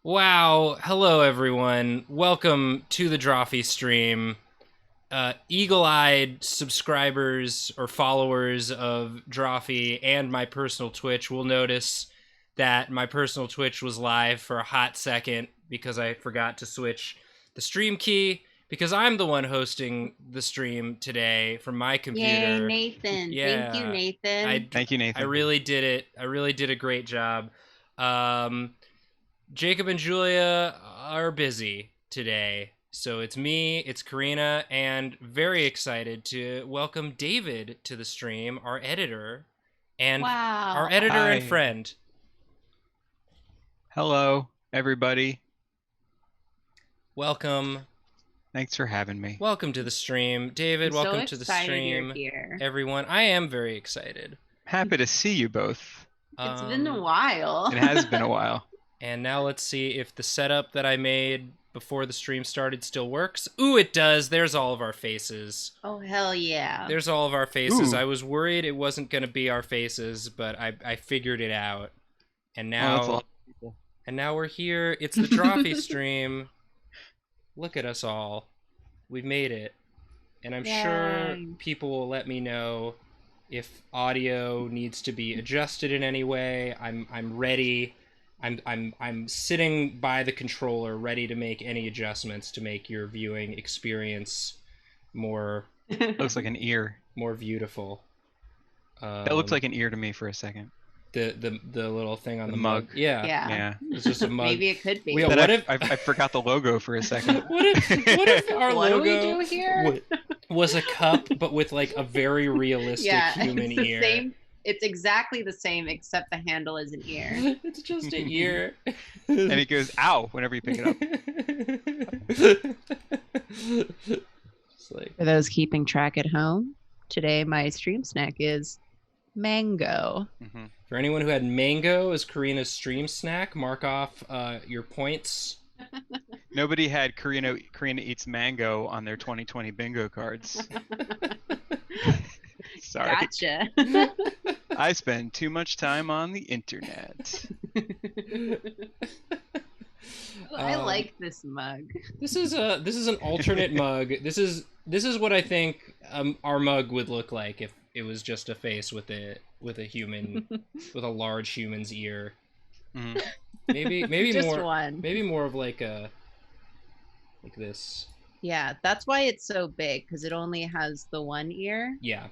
Wow. Hello, everyone. Welcome to the Drawfee stream. Eagle-eyed subscribers or followers of Drawfee and my personal Twitch will notice that my personal Twitch was live for a hot second because I forgot to switch the stream key because I'm the one hosting the stream today from my Yay, computer. Nathan. Thank you, Yeah, Nathan. Thank you, I Nathan. really did it. I really did a great job. Um, Jacob and Julia are busy today. So it's me, it's Karina, and very excited to welcome David to the stream, our editor and Wow. Hi. friend. Hello, everybody. Welcome. Thanks for having me. Welcome to the stream. David, I'm welcome so to the excited stream. you're here. Everyone, I am very excited. Happy to see you both. It's been a while. It has been a while. And now let's see if the setup that I made before the stream started still works. Ooh, it does. There's all of our faces. Oh, hell yeah. There's all of our faces. Ooh. I was worried it wasn't going to be our faces, but I figured it out. And Oh, that's a now lot of people. and now we're here. It's the Drawfee stream. Look at us all. We've made it. And I'm sure Yay. people will let me know if audio needs to be adjusted in any way. I'm ready. I'm sitting by the controller ready to make any adjustments to make your viewing experience more Looks like an ear. more beautiful. That looked like an ear to me for a second. the little thing on The the mug. mug. Yeah. Yeah. Yeah. It's just a mug. Maybe it could be. Yeah, Then what I forgot the logo for a second. what if our What do logo we do here? was a cup but with like a very realistic Yeah, human it's the ear? same. It's exactly the same, except the handle is an ear. It's just an ear. And it goes, ow, whenever you pick it up. It's like, For those keeping track at home, today my stream snack is mango. hmm for anyone who had mango as Karina's stream snack, mark off your points. Nobody had Karina Eats Mango on their 2020 bingo cards. Sorry. Gotcha. I spend too much time on the internet. I Um, like this mug. This is an alternate mug. This is what I think our mug would look like if it was just a face with a human with a large human's ear. Mhm. Maybe Just more one. maybe more of like this. Yeah, that's why it's so big, because it only has the one ear, Yeah.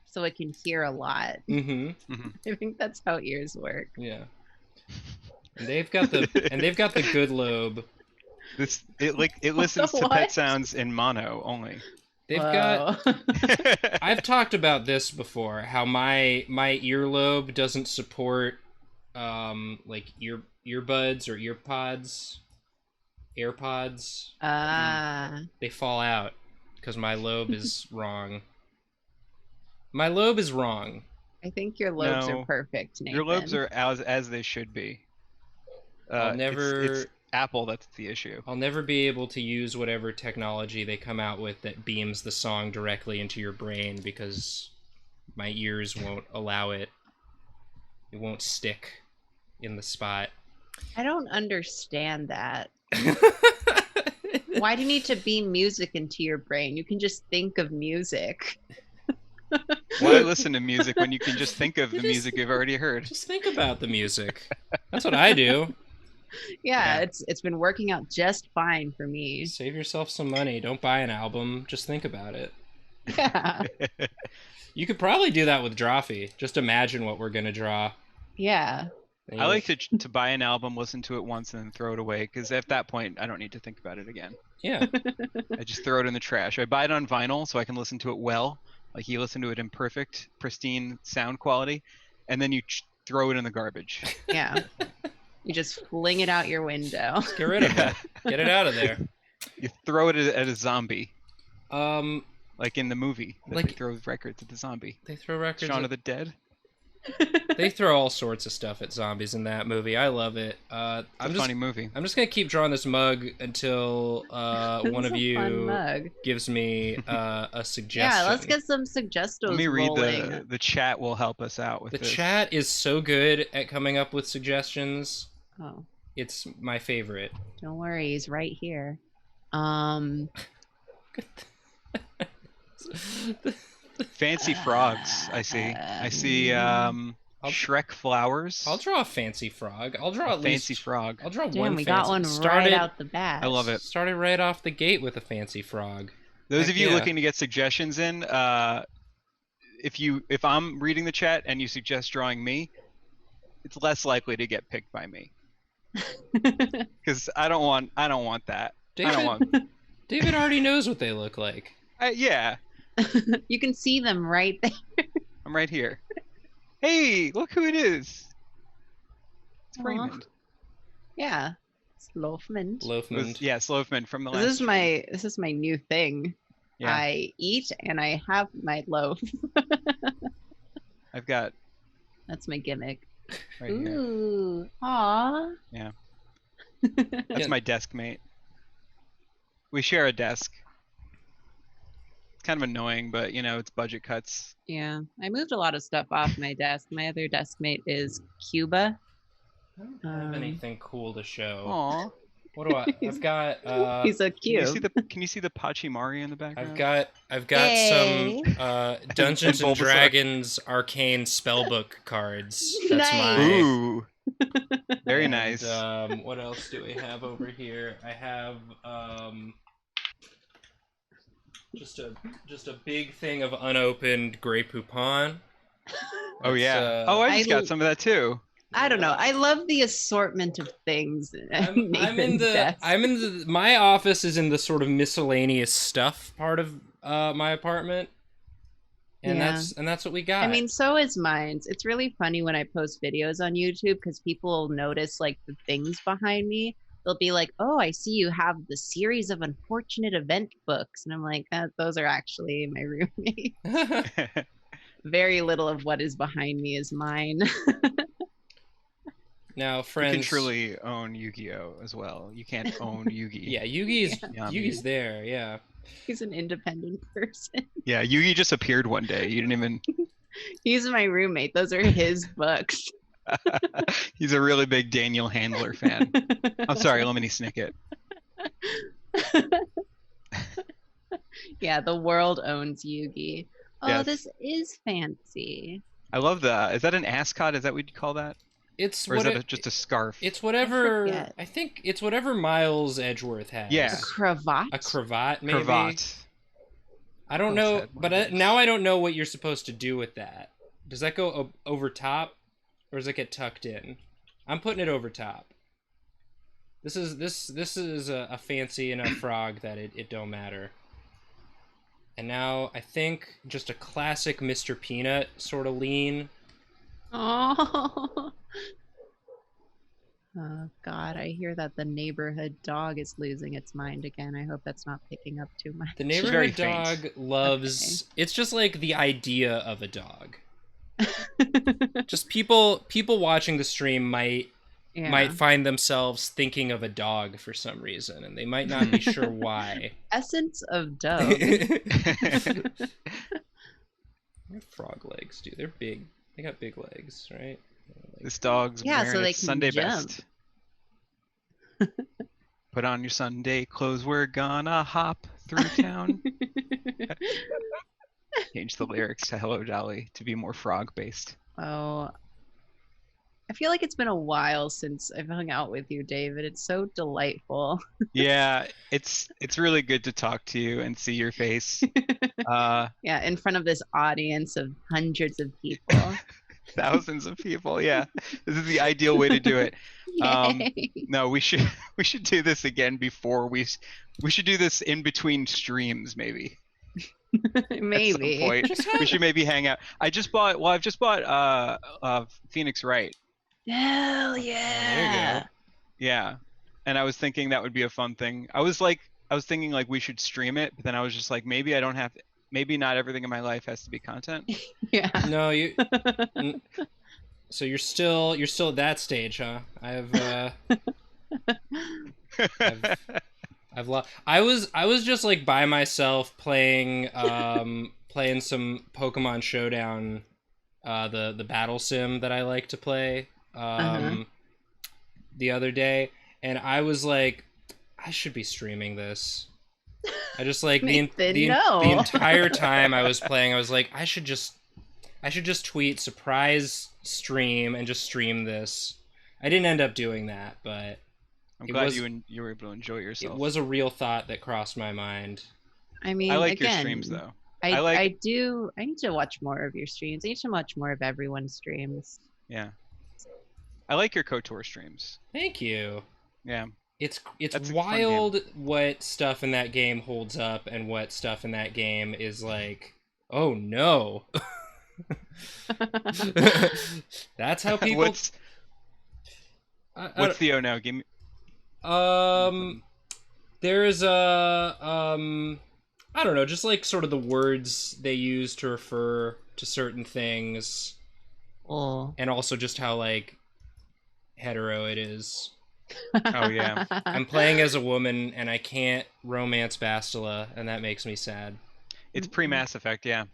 so it can hear a lot. Mm-hmm. I think that's how ears work. Yeah. And they've got the good lobe. It listens to What? pet sounds in mono only. They've got Whoa. I've talked about this before, how my earlobe doesn't support like earbuds or earpods, AirPods. Ah, They fall out because my lobe is wrong. My lobe is wrong. I think your lobes No. are perfect, Nathan. Your lobes are as they should be. I'll never It's Apple that's the issue. I'll never be able to use whatever technology they come out with that beams the song directly into your brain because my ears won't allow it. It won't stick in the spot. I don't understand that. Why do you need to beam music into your brain? You can just think of music. Why listen to music when you can just think of the You just- music you've already heard? Just think about the music. That's what I do. Yeah, Yeah. it's been working out just fine for me. Save yourself some money. Don't buy an album. Just think about it. Yeah. You could probably do that with Drawfee. Just imagine what we're gonna draw. Yeah. I like to buy an album, listen to it once, and then throw it away. Because at that point, I don't need to think about it again. Yeah. I just throw it in the trash. I buy it on vinyl so I can listen to it well, like you listen to it in perfect, pristine sound quality, and then you throw it in the garbage. Yeah. You just fling it out your window. Get rid of Yeah. it. Get it out of there. You throw it at a zombie, Um, like in the movie. That Like- they throw records at the zombie. they throw records. Shaun at- of the Dead. They throw all sorts of stuff at zombies in that movie. I love it. It's a I'm funny movie. just gonna keep drawing this mug until one It's of a fun you mug. gives me a suggestion. Yeah, let's get some suggestos Let me read rolling. the chat. Will help us out with The this. chat is so good at coming up with suggestions. Oh. It's my favorite. Don't worry, he's right here. Fancy frogs. I see. I see. Shrek flowers. I'll draw a fancy frog. I'll draw at fancy least. frog. I'll draw Damn, one. we fancy. got one started, right out the bat. I love it. Started right off the gate with a fancy frog. Those Heck of you yeah. looking to get suggestions in, if I'm reading the chat and you suggest drawing me, it's less likely to get picked by me. Because I don't want that. David, I don't want. David already knows what they look like. Yeah, You can see them right there. I'm right here. Hey, look who it is. It's Aw. Raymond. Yeah, it's Loafman. Loafman. Yeah, Sloafman from the last. This is my new thing. Yeah. I eat and I have my loaf. I've got That's my gimmick. right here. Ooh, aw. Yeah. Yeah. That's my desk mate. We share a desk. It's kind of annoying, but you know, it's budget cuts. Yeah, I moved a lot of stuff off my desk. My other desk mate is Cuba. I don't have anything cool to show. Aw. What do I? I've got. He's so Can you cute. see the Pachimari in the background? I've got Hey. some Dungeons and Bulbasaur. Dragons arcane spellbook cards. That's Nice. my. Ooh. Very and, nice. What else do we have over here? I have just a big thing of unopened Grey Poupon. Oh yeah. uh, Oh, I just I got some of that too. I don't know. I love the assortment of things. I'm in Nathan's the desk. my office is in the sort of miscellaneous stuff part of my apartment. And Yeah. that's what we got. I mean, so is mine. It's really funny when I post videos on YouTube because people notice like the things behind me. They'll be like, "Oh, I see you have the series of unfortunate event books," and I'm like, "Those are actually my roommate." Very little of what is behind me is mine. now, You friends. can truly own Yu-Gi-Oh as well. You can't own Yugi. Yeah, Yugi's Yeah. Yugi's there. Yeah. He's an independent person. Yeah, Yugi just appeared one day. You didn't even. He's my roommate. Those are his books. He's a really big Daniel Handler fan. I'm sorry, Lemony Snicket. Yeah, the world owns Yugi. Oh, Yes. this is fancy. I love that. Is that an ascot? Is that what you call that? It's Or is what that just a scarf? it's whatever. forget. I think it's whatever Miles Edgeworth has. Yeah. A cravat. A cravat, maybe. Cravat. I don't Close know, head, one but of those. now I don't know what you're supposed to do with that. Does that go over top, or does it get tucked in? I'm putting it over top. This is a fancy enough frog that it don't matter. And now I think just a classic Mr. Peanut sort of lean. Oh. Oh God, I hear that the neighborhood dog is losing its mind again. I hope that's not picking up too much. The She's very neighborhood faint. dog loves. It's just like the idea of a dog. Just people watching the stream might find themselves thinking of a dog for some reason, and they might not be sure why. Essence of dog. Frog legs, dude. They're big. They got big legs, right? This dog's Yeah, so wearing they its can Sunday jump. best. Put on your Sunday clothes. We're gonna hop through town. Change the lyrics to Hello Dolly to be more frog based. Oh, I feel like it's been a while since I've hung out with you, David. It's so delightful. Yeah, it's really good to talk to you and see your face. Yeah, in front of this audience of hundreds of people. Thousands of people. Yeah, this is the ideal way to do it. Yay. No, we should do this again before we should do this in between streams maybe. Maybe. At some point. We should maybe hang out. I've just bought Phoenix Wright. Hell yeah. Yeah. And I was thinking that would be a fun thing. I was thinking like we should stream it, but then I was just like maybe not everything in my life has to be content. Yeah. No, you. So you're still at that stage, huh? I was just like by myself playing some Pokemon Showdown, the battle sim that I like to play. the other day, and I was like, I should be streaming this. I just like Nathan, no. the entire time I was playing, I was like, I should just tweet surprise stream and just stream this. I didn't end up doing that, but I'm glad you were able to enjoy yourself. it was a real thought that crossed my mind. I mean, I like again, your streams though. I need to watch more of your streams. I need to watch more of everyone's streams. Yeah. I like your KOTOR streams. Thank you. Yeah. It's That's a fun wild what stuff in that game holds up and what stuff in that game is like, oh no. That's how people. What's the oh no? Give me. There's a I don't know, just like sort of the words they use to refer to certain things, and also just how like hetero it is. Oh yeah. I'm playing as a woman and I can't romance Bastila, and that makes me sad. It's pre-Mass Effect, yeah.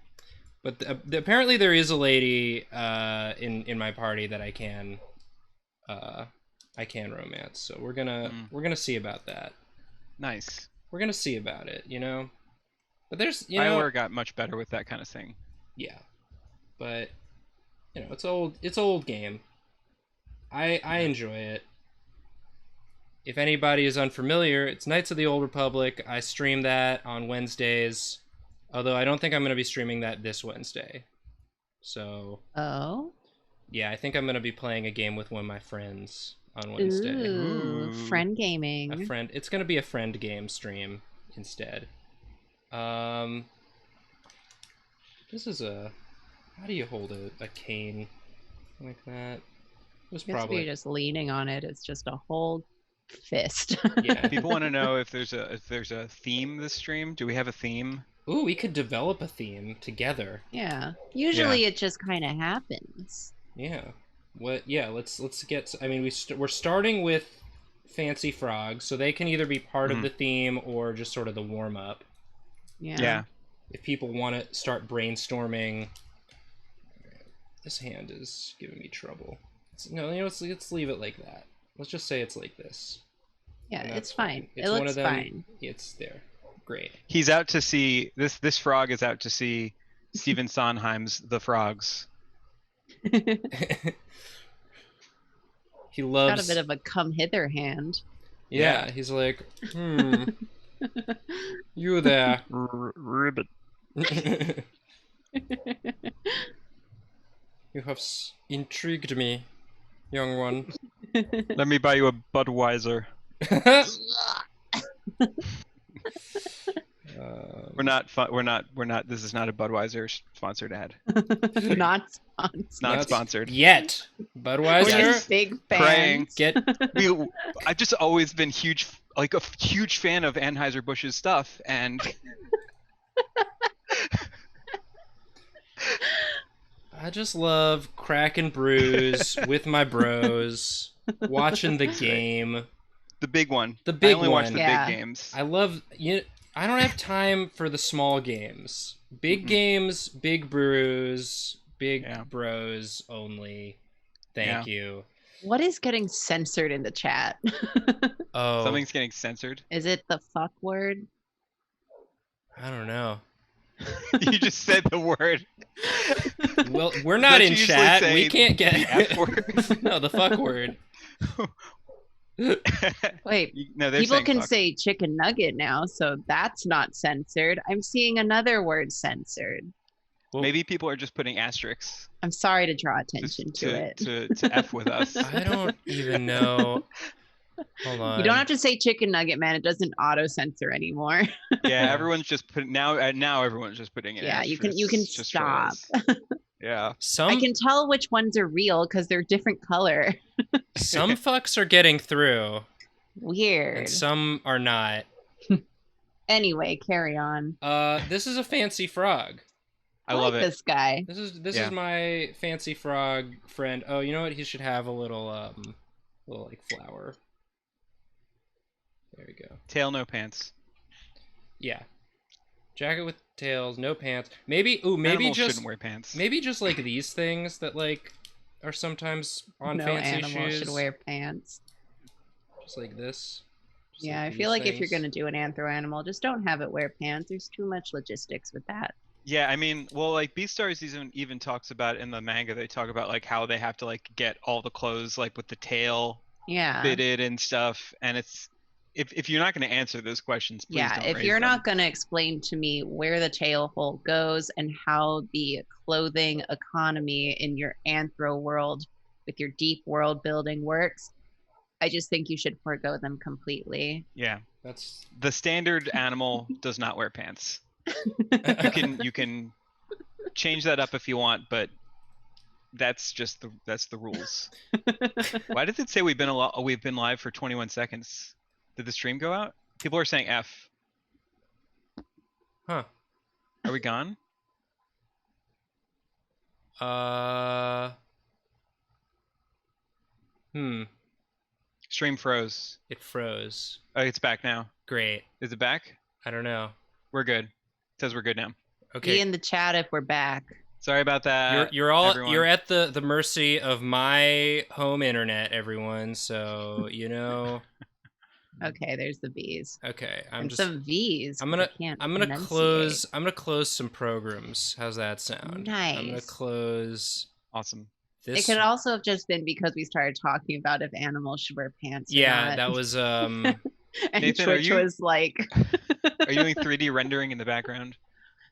But apparently there is a lady in my party that I can romance. So we're gonna see about that. Nice. We're gonna see about it, you know. But there's BioWare got much better with that kind of thing. Yeah, but you know, it's old game. I enjoy it. If anybody is unfamiliar, it's Knights of the Old Republic. I stream that on Wednesdays. Although I don't think I'm going to be streaming that this Wednesday. So... Oh? Yeah, I think I'm going to be playing a game with one of my friends on Wednesday. Ooh, friend gaming. It's going to be a friend game stream instead. This is a... How do you hold a cane like that? It was probably... You're just leaning on it. It's just a whole fist. Yeah. People want to know if there's a theme this stream. Do we have a theme? Ooh, we could develop a theme together. Yeah. Usually it just kind of happens. Yeah. Let's get. I mean, we're starting with Fancy Frogs, so they can either be part of the theme or just sort of the warm up. Yeah. Yeah. If people want to start brainstorming, this hand is giving me trouble. Let's leave it like that. Let's just say it's like this. Yeah, And it's that's fine. It's It one looks of them. fine. It's there. Great. He's out to see this frog is out to see Stephen Sondheim's The Frogs. He loves. Got a bit of a come hither hand. Yeah, he's like, you there. Ribbit. You have intrigued me, young one. Let me buy you a Budweiser. We're not. This is not a Budweiser sponsored ad. Not sponsored. Not sponsored. Yet. Budweiser. Just big fans. Praying. I've just always been a huge fan of Anheuser-Busch's stuff, and I just love cracking brews with my bros, watching the game. the big one. The big I only watch the Yeah. big games. I love I don't have time for the small games. Big games, big brews, big Yeah. bros only. Thank you. What is getting censored in the chat? Oh, Something's getting censored. Is it the fuck word? I don't know. You just said the word. Well, we're not Don't in you usually chat. say We can't get the F word? No, the fuck word. Wait, No, they're people saying can fuck. say chicken nugget now, so that's not censored. I'm seeing another word censored. Well, Maybe people are just putting asterisks I'm sorry to draw just attention to it. to F with us. I don't even know. Hold on. You don't have to say chicken nugget, man. It doesn't auto censor anymore. Yeah, everyone's just putting now everyone's just putting it. Yeah, you can just stop. shows. Yeah. I can tell which ones are real because they're different color. Some fucks are getting through, Weird. and some are not. Anyway, carry on. This is a fancy frog. I love like it. this guy. This is Yeah. my fancy frog friend. Oh, you know what? He should have a little like flower. There we go. Tail, no pants. Yeah. Jacket with tails, no pants. Maybe Animals just shouldn't wear pants. maybe just like these things that like are sometimes on No fancy animal shoes. should wear pants. Just like this. Just Yeah, I these feel like if you're things. gonna do an anthro animal, just don't have it wear pants. There's too much logistics with that. Yeah, I mean, well, like Beastars even talks about in the manga. They talk about like how they have to like get all the clothes like with the tail Yeah. fitted and stuff. And it's if you're not going to answer those questions, please Yeah, don't if raise you're them. not going to explain to me where the tail hole goes and how the clothing economy in your anthro world with your deep world building works, I just think you should forego them completely. Yeah, That's the standard animal does not wear pants. You can change that up if you want, but that's the rules. Why does it say we've been live for 21 seconds? Did the stream go out? People are saying F. huh. Are we gone? Hmm. Stream froze. It froze. Oh, it's back now. Great. Is it back? I don't know. We're good. It says we're good now. Be Okay. in the chat if we're back. Sorry about that. everyone. You're at the mercy of my home internet, everyone. So Okay, there's the B's. Okay. And some V's. I'm 'cause I gonna can't I'm gonna enunciate. close some programs. How's that sound? I'm gonna Nice. close Awesome. It this. could also have just been because we started talking about if animals should wear pants or Yeah, not. that was And Nathan, Twitch was like, Are you doing 3D rendering in the background?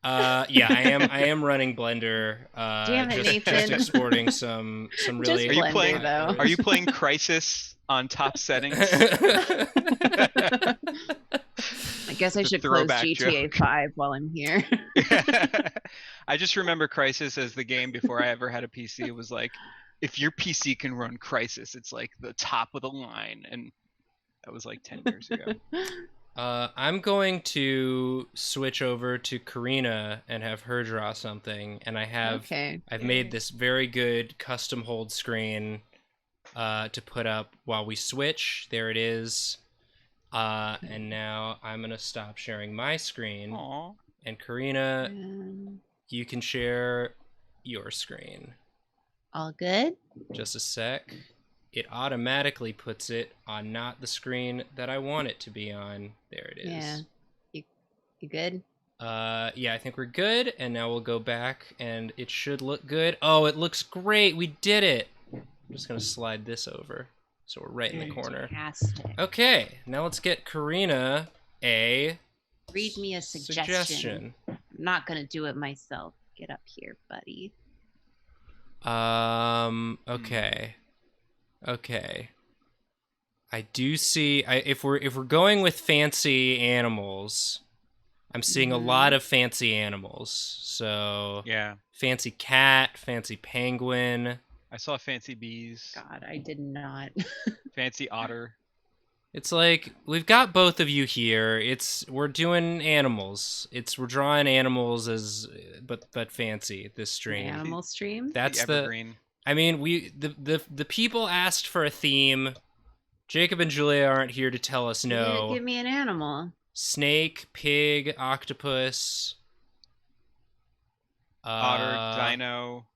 yeah, I am running Blender. Damn it, just Nathan. exporting some really. Are you Blender, playing? though. Are you playing Crisis on top settings? I guess I The should close throwback GTA joke. 5 while I'm here. I just remember Crisis as the game before I ever had a PC. It was like, if your PC can run Crisis, it's like the top of the line, and that was like 10 years ago. I'm going to switch over to Karina and have her draw something, and Okay. I've made this very good custom hold screen to put up while we switch. There it is. And now I'm gonna stop sharing my screen, Aww. and Karina, Um, you can share your screen. all good? Just a sec. It automatically puts it on not the screen that I want it to be on. There it is. Yeah. You good? Yeah, I think we're good, and now we'll go back, and it should look good. Oh, it looks great. We did it. I'm just gonna slide this over, so we're right in the corner. Fantastic. Okay, now let's get Karina a Read me a suggestion. I'm not going to do it myself. Get up here, buddy. Okay. Okay. I do see. If we're going with fancy animals, I'm seeing a lot of fancy animals. So Yeah. fancy cat, fancy penguin. I saw fancy bees, God, I did not. fancy otter. It's like we've got both of you here. We're doing animals. We're drawing animals but fancy this stream. Animal stream? That's the evergreen. I mean, the people asked for a theme. Jacob and Julia aren't here to tell us no. Give me an animal. Snake, pig, octopus, Otter, dino,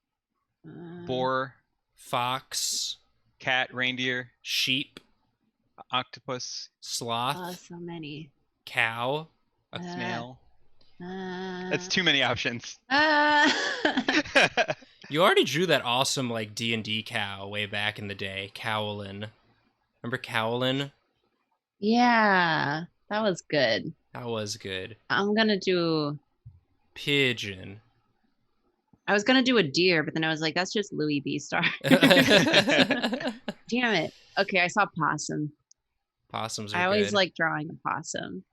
boar, fox, cat, reindeer, sheep, octopus, sloth, so many. cow. a snail. That's That's too many options. You already drew that awesome like D&D cow way back in the day, Cowlin. Remember Cowlin? Yeah, that was good. That was good. I'm gonna do. Pigeon. I was gonna do a deer, but then I was like, that's just Louis B. Star. Possums Damn it. Okay, I saw possum. are I always good. like drawing a possum.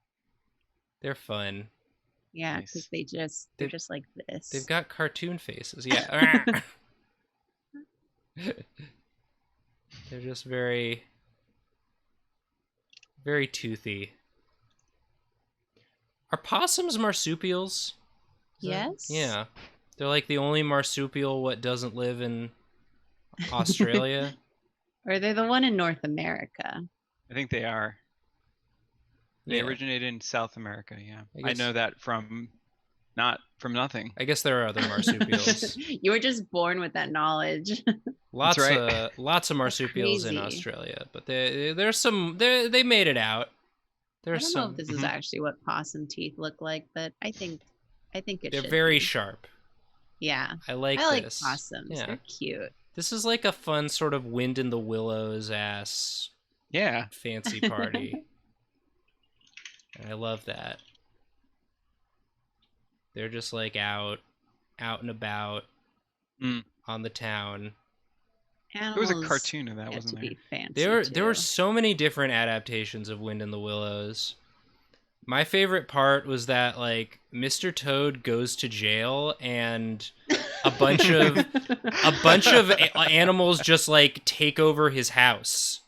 They're fun. Yeah, Nice. because they're just like this. They've got cartoon faces. Yeah. They're just very, very toothy. Are possums marsupials? Is that- Yes. Yeah. They're like the only marsupial what doesn't live in Australia. Or they're the one in North America. I think they are. They Yeah. originated in South America. Yeah, I I guess- know that from not from nothing. I guess there are other marsupials. You were just born with that knowledge. Lots right. lots of marsupials in crazy. Australia, but there's some they made it out. I There's don't know some. if this is actually what possum teeth look like, but I think it They're should very be. sharp. Yeah. I like I like this. possums. Yeah. They're cute. This is like a fun sort of wind in the willows ass Yeah. fancy party. And I love that. They're just like out and about on the town. Animals There was a cartoon of that, get wasn't to there? be fancy There were too. so many different adaptations of Wind in the Willows. My favorite part was that like Mr. Toad goes to jail and a bunch of animals just like take over his house.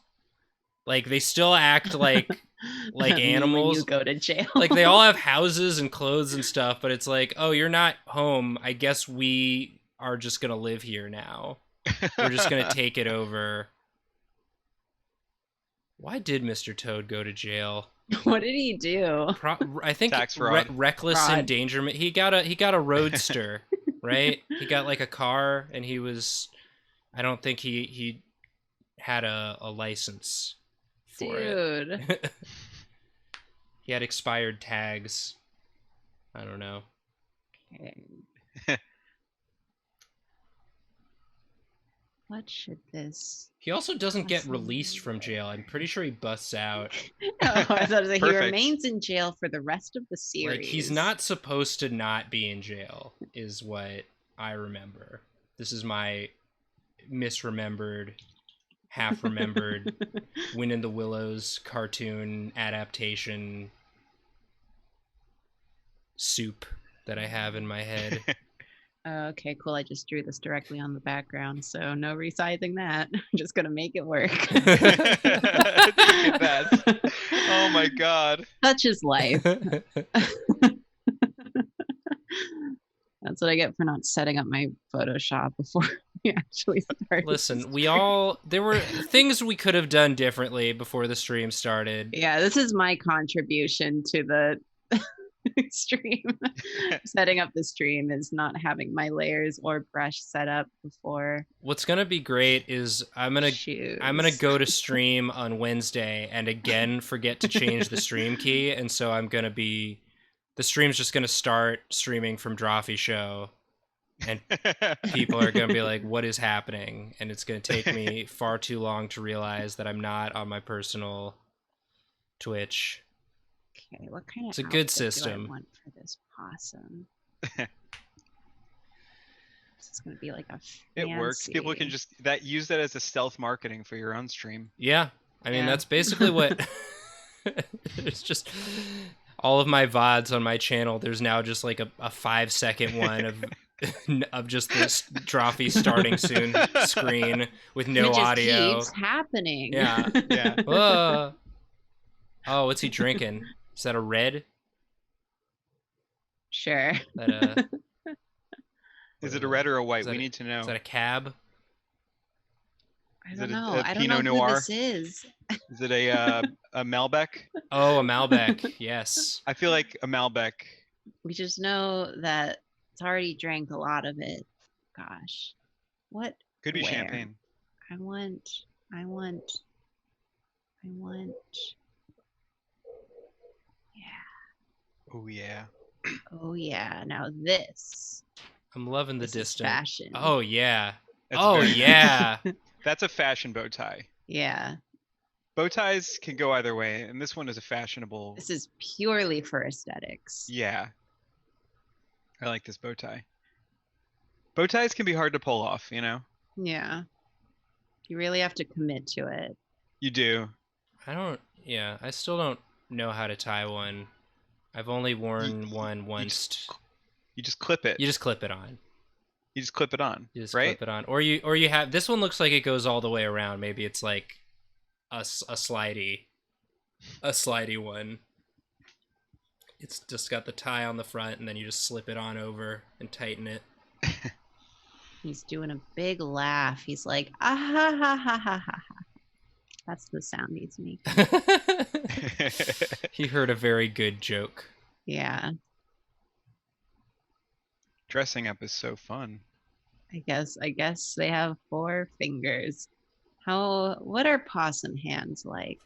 Like they still act like animals. When you go to jail. Like they all have houses and clothes and stuff, but it's like, oh, you're not home. I guess we are just gonna live here now. We're just gonna take it over. Why did Mr. Toad go to jail? What did he do? I think Tax fraud. reckless Fraud. endangerment. He got a roadster, right? He got like a car, and he was. I don't think he had a license for it. Dude. He had expired tags. I don't know. Okay. What should this? He also doesn't get Awesome. released from jail. I'm pretty sure he busts out. Oh, I thought it was like he Perfect. remains in jail for the rest of the series. Like he's not supposed to not be in jail, is what I remember. This is my misremembered, half remembered Wind in the Willows cartoon adaptation soup that I have in my head. Okay, cool. I just drew this directly on the background, so no resizing that. I'm just gonna make it work. Look at that. Oh my god. Such is life. That's what I get for not setting up my Photoshop before we actually start. Listen, there were things we could have done differently before the stream started. Yeah, this is my contribution to the stream. Setting up the stream is not having my layers or brush set up before. What's gonna be great is I'm gonna go to stream on Wednesday and again forget to change the stream key, and so the stream's just gonna start streaming from Drawfee show, and people are gonna be like, "What is happening?" And it's gonna take me far too long to realize that I'm not on my personal Twitch. Okay, what kind of It's a good outfit do I system. want for this possum? This is gonna be like a It works. People can fancy- just use that as a stealth marketing for your own stream. Yeah, I mean Yeah. that's basically what. It's just all of my VODs on my channel. There's now just like a 5-second one of just this Drawfee starting soon screen with no it just audio. keeps happening. Yeah. Yeah. Whoa. Oh, what's he drinking? Is that a red? Sure. That Is it a red or a white? that We a- need to know. is that a cab? I Is don't it a- know. a I don't Pinot know who Noir? this is. Is it a Malbec? Oh, a Malbec. Yes. I feel like a Malbec. We just know that it's already drank a lot of it. Gosh. What? Could be Where? champagne. I want. Yeah. Oh yeah. Oh yeah. Now this. I'm loving the This is distant. fashion. Oh yeah. That's Oh very- yeah. That's a fashion bow tie. Yeah. Bow ties can go either way, and this one is a fashionable. This is purely for aesthetics. Yeah. I like this bow tie. Bow ties can be hard to pull off, you know? Yeah. You really have to commit to it. You do. I still don't know how to tie one. I've only worn one once. You just clip it. You just clip it on. You just clip it on, You just right? clip it on. Or you have, this one looks like it goes all the way around. Maybe it's like a slidey one. It's just got the tie on the front, and then you just slip it on over and tighten it. He's doing a big laugh. He's like, ah ha ha ha ha ha. That's the sound he's making. He heard a very good joke. Yeah. Dressing up is so fun. I guess they have 4 fingers. What are possum hands like?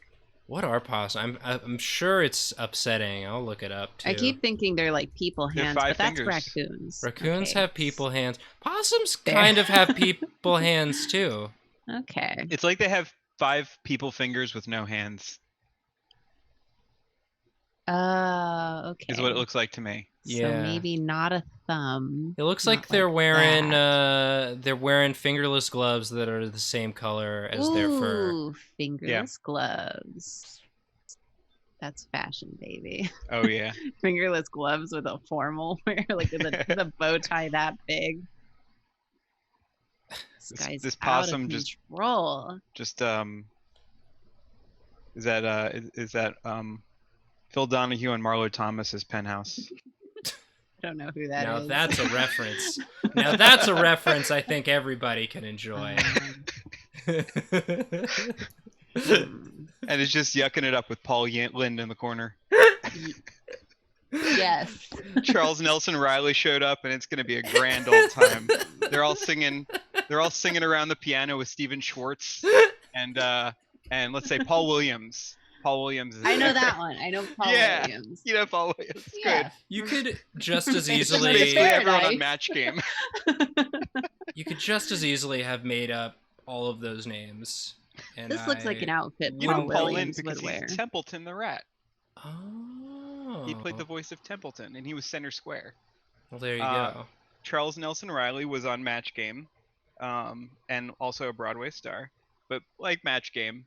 What are possum? I'm sure it's upsetting. I'll look it up too. I keep thinking they're like people They're hands, 5 but that's fingers. raccoons. Raccoons Okay. have people hands. Possums There. kind of have people hands too. Okay. It's like they have 5 people fingers with no hands. Okay. Is what it looks like to me. So Yeah. maybe not a thumb. It looks not like they're wearing that. they're wearing fingerless gloves that are the same color as their fur. Ooh, fingerless gloves. That's fashion, baby. Oh yeah. Fingerless gloves with a formal wear, like with a bow tie that big. This guy's this out possum of just- control. Just is that Phil Donahue and Marlo Thomas's penthouse? I don't know who that is. Now that's a reference. Now that's a reference I think everybody can enjoy. And it's just yucking it up with Paul Lind in the corner. Yes. Charles Nelson Riley showed up, and it's going to be a grand old time. They're all singing around the piano with Stephen Schwartz and let's say Paul Williams. Paul Williams is I know there. that one. I know Paul Yeah. Williams. You know Paul Williams. Yeah. Good. You could just as It's easily basically everyone Paradise. on Match Game. you could just as easily have made up all of those names. And This looks like an outfit You Paul know Paul Lind Williams because would wear. he's Templeton the Rat. Oh. He played the voice of Templeton, and he was center square. Well, there you Uh, go. Charles Nelson Riley was on Match Game, and also a Broadway star. But like Match Game,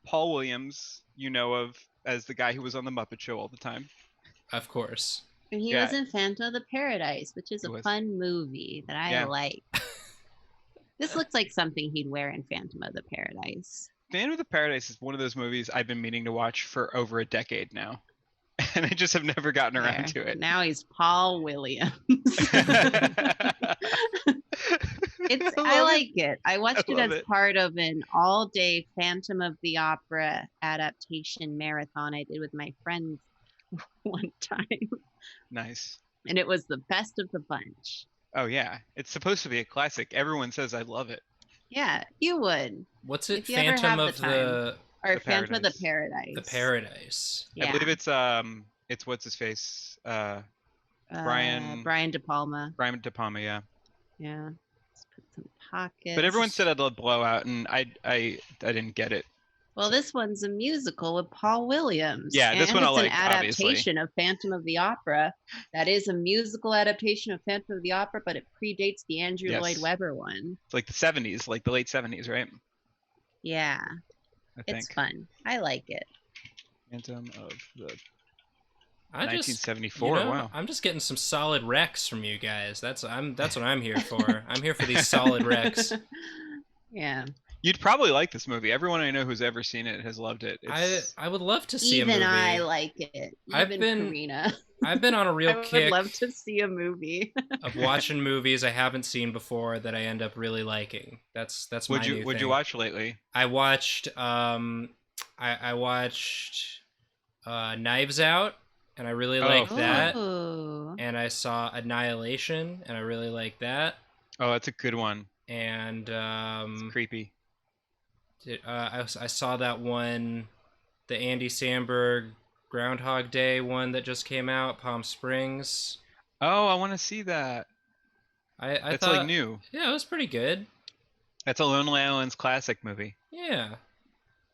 Paul Williams, you know of as the guy who was on the Muppet Show all the time. Of course. And he Yeah. was in Phantom of the Paradise, which is He a was. fun movie that I Yeah. like. This looks like something he'd wear in Phantom of the Paradise. Phantom of the Paradise is one of those movies I've been meaning to watch for over a decade now, and I just have never gotten around to There. it. Now he's Paul Williams. I love like it. I watched it love as it. part of an all-day Phantom of the Opera adaptation marathon I did with my friends one time, Nice. and it was the best of the bunch. Oh yeah, it's supposed to be a classic. Everyone says I love it. Yeah, you would. What's it? If you ever Phantom have the of time. Or The Phantom of the Paradise. Paradise. the Paradise. Yeah. I believe it's what's his face, Brian De Palma. Brian De Palma, yeah. Yeah. Let's put some pockets. But everyone said I'd love Blowout, and I didn't get it. Well, this one's a musical with Paul Williams. Yeah, this and one I it's like, an obviously. adaptation of Phantom of the Opera. That is a musical adaptation of Phantom of the Opera, but it predates the Andrew Yes. Lloyd Webber one. It's like the 70s, like the late 70s, right? Yeah, I it's think. fun. I like it. Phantom of the I just, 1974. Wow. I'm just getting some solid recs from you guys. That's what I'm here for. I'm here for these solid recs. Yeah. You'd probably like this movie. Everyone I know who's ever seen it has loved it. I would love to see a Even movie. I like it. I've Even been Karina. I've been on a I real would kick love to see a movie. of watching movies I haven't seen before that I end up really liking. That's my Would new you thing. watch lately? I watched I watched Knives Out, and I really liked that. Ooh. And I saw Annihilation, and I really liked that. Oh, that's a good one. And It's creepy. I saw that one, the Andy Samberg Groundhog Day one that just came out, Palm Springs. Oh, I want to see that. I That's thought, like new. yeah, it was pretty good. That's a Lonely Island's classic movie. Yeah.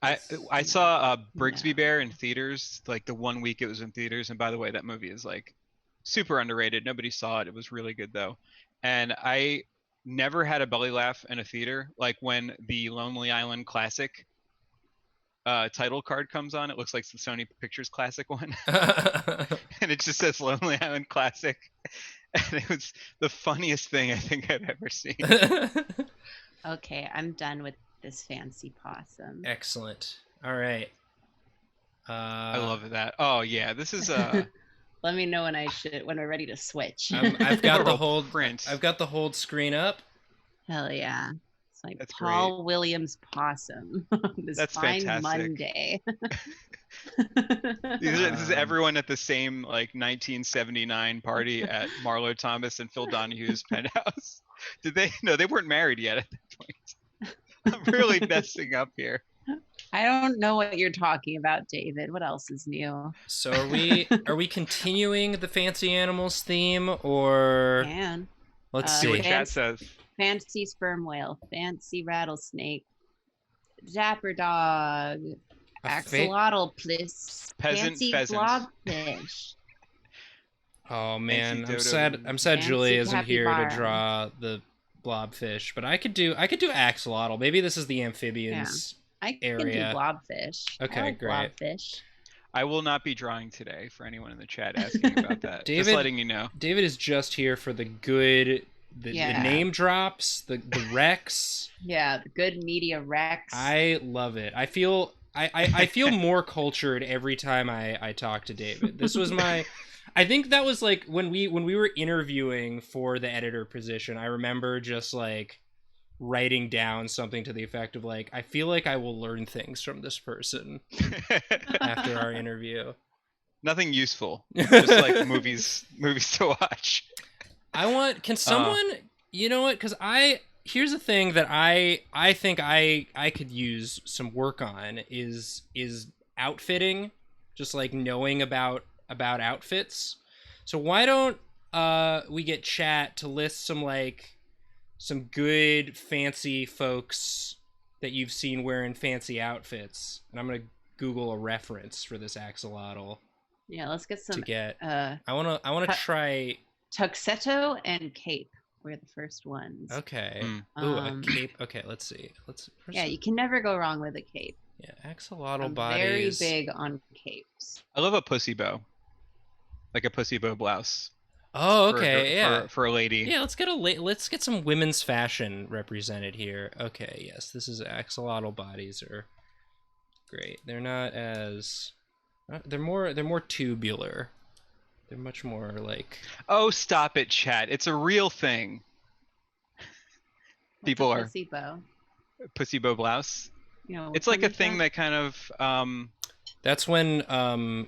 I saw Brigsby Yeah. Bear in theaters like the 1 week it was in theaters, and by the way, that movie is like super underrated. Nobody saw it. It was really good though, and I never had a belly laugh in a theater like when the Lonely Island classic title card comes on. It looks like the Sony Pictures classic one, and it just says Lonely Island Classic, and it was the funniest thing I think I've ever seen. Okay, I'm done with this fancy possum. Excellent. All right. I love that. Oh yeah, this is Let me know when we're ready to switch. I've got the Literal hold. print. I've got the hold screen up. Hell yeah. It's like That's Paul Williams possum on this That's fine fantastic. Monday. This is everyone at the same like 1979 party at Marlo Thomas and Phil Donahue's penthouse. Did they? No, they weren't married yet at that point. I'm really messing up here. I don't know what you're talking about, David. What else is new? So are we continuing the fancy animals theme, or Man. let's See see? what chat says. Fancy sperm whale, fancy rattlesnake, dapper dog, A axolotl pliss, Peasant fancy pheasant. blobfish. Oh man, Fancy I'm dodo. sad. I'm sad Julie isn't here capybara. to draw the blobfish, but I could do axolotl. Maybe this is the amphibians. I can Area. do blobfish. Okay, I like great. Blobfish. I will not be drawing today for anyone in the chat asking about that. Just David- letting you know. David is just here for the good, the Yeah. name drops, the Rex. Yeah, the good media Rex. I love it. I feel I feel more cultured every time I talk to David. This was my I think that was like when we were interviewing for the editor position, I remember just like writing down something to the effect of like, I feel like I will learn things from this person after our interview. Nothing useful. Just like movies to watch. Can someone, you know what? Because here's the thing that I think I could use some work on is outfitting, just like knowing about outfits. So why don't we get chat to list some good fancy folks that you've seen wearing fancy outfits, and I'm gonna Google a reference for this axolotl Yeah, let's get some to get. uh I wanna try. tuxedo and cape were the first ones. Okay. Mm. Ooh, a Um, cape. Okay, let's see. Yeah, you can never go wrong with a cape. Yeah, axolotl I'm bodies. very big on capes. I love a pussy bow. Like a pussy bow blouse. Oh, for okay, yeah. For a lady. Yeah, let's get some women's fashion represented here. Okay, yes, this is axolotl bodies are great. They're not as they're more tubular. They're much more like Oh, stop it, chat. It's a real thing. What's People a are pussy bow? pussy bow blouse. You know, It's what like a is thing that kind of that's when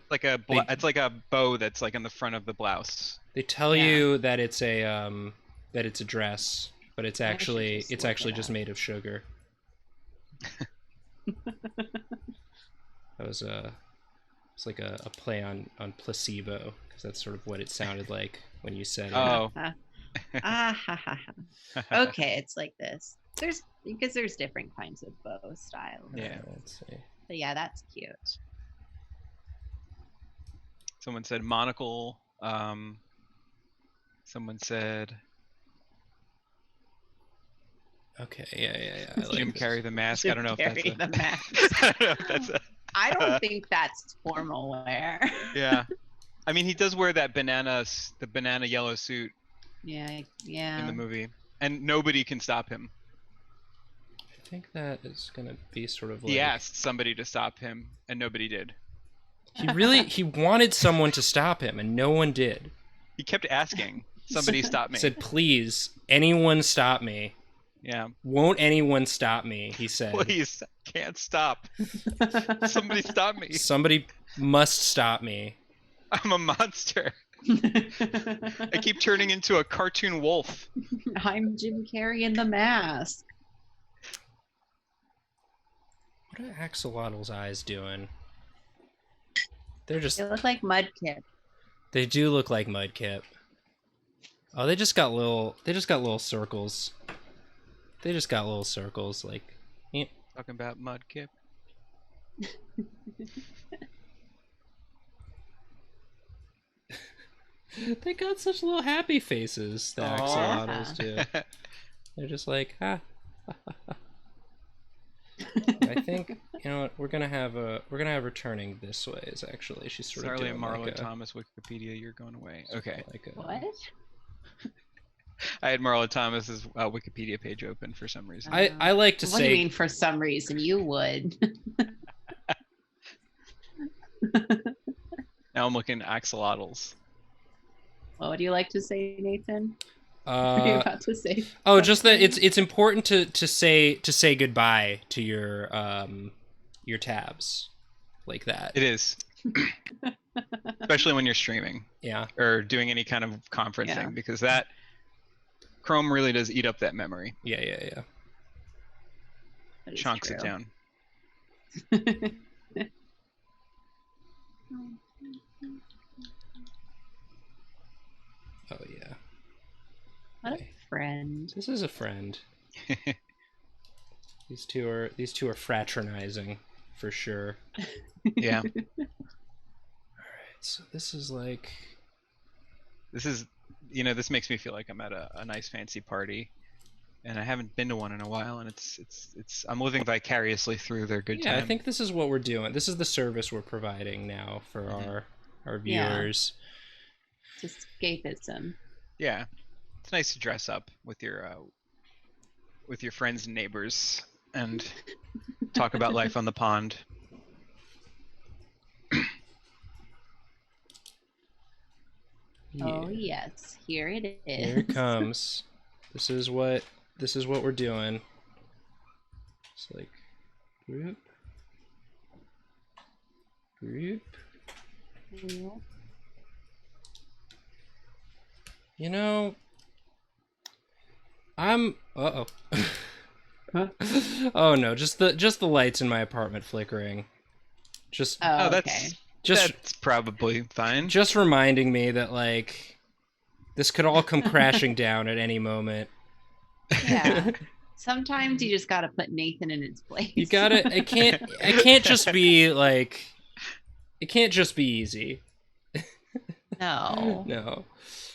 like a They- it's like a bow that's like on the front of the blouse. they tell Yeah. you that it's a dress, but it's I should actually just it's look actually it just up. made of sugar. That was it's like a play on placebo, because that's sort of what it sounded like when you said it. Oh. Ah, ha, ha, ha. Okay, it's like this. There's different kinds of bow styles. Yeah. Let's see. But yeah, that's cute. Someone said monocle. Someone said Okay, yeah. I like Jim this. Carrey the mask. I don't know if that's Carry a, the mask. I don't know if that's a, I don't think that's formal wear. yeah. I mean, he does wear that the banana yellow suit Yeah, in yeah. the movie, and nobody can stop him. I think that is gonna be sort of like He asked somebody to stop him, and nobody did. he wanted someone to stop him, and no one did. He kept asking, "Somebody stop me!" Said, "Please, anyone stop me." Yeah, Won't anyone stop me? He said. please, can't stop. Somebody stop me! Somebody must stop me. I'm a monster. I keep turning into a cartoon wolf. I'm Jim Carrey in the mask. What are axolotl's eyes doing? They're just They look like Mudkip. they do look like Mudkip. Oh, they just got little circles. They just got little circles like Talking about Mudkip. they got such little happy faces, the Aw. axolotls do. They're just like, ha. I think you know what, we're gonna have her turning this way. Is actually she's sort Sorry, of doing Marlo like a, Thomas Wikipedia. You're going away. Okay. like a, What? I had Marlo Thomas's Wikipedia page open for some reason. I like to What do you say mean for some reason? You would. Now I'm looking at axolotls. What would you like to say, Nathan? What are you about to say? oh, just that it's important to say goodbye to your tabs. like that. It is. Especially when you're streaming Yeah. or doing any kind of conferencing, because that Chrome really does eat up that memory. Yeah. That is Chunks true. it down. Oh yeah. What a friend. This is a friend. These two are fraternizing for sure. Yeah. All right. So this is like. This is, this makes me feel like I'm at a nice fancy party, and I haven't been to one in a while, and it's I'm living vicariously through their good time. Yeah, I think this is what we're doing. This is the service we're providing now for our viewers. It's escapism. Yeah, it's nice to dress up with your friends and neighbors and talk about life on the pond. Oh yes, here it is. Here it comes. This is what we're doing. It's like group. Yeah. You know, I'm Huh? Oh no, just the lights in my apartment flickering. Just Oh, that's okay. that's probably fine. just reminding me that like this could all come crashing down at any moment. Yeah. Sometimes you just gotta put Nathan in his place. You gotta. It can't just be like. It can't just be easy. No. No,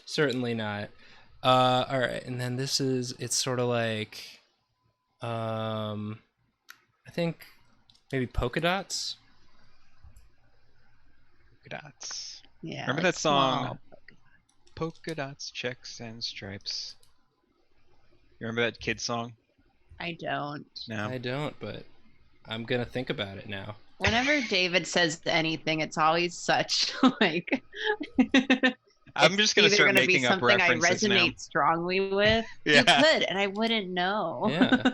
certainly not. All right, and then this is. It's sort of like. I think maybe polka dots. Polka dots. Yeah. Remember like that song? small. Polka dots, checks, and stripes. You remember that kid song? I don't. No. I don't, but I'm gonna think about it now. Whenever David says anything, it's always such like. I'm just gonna either start gonna be making up something I references resonate now. strongly with. Yeah. You could, and I wouldn't know. Yeah.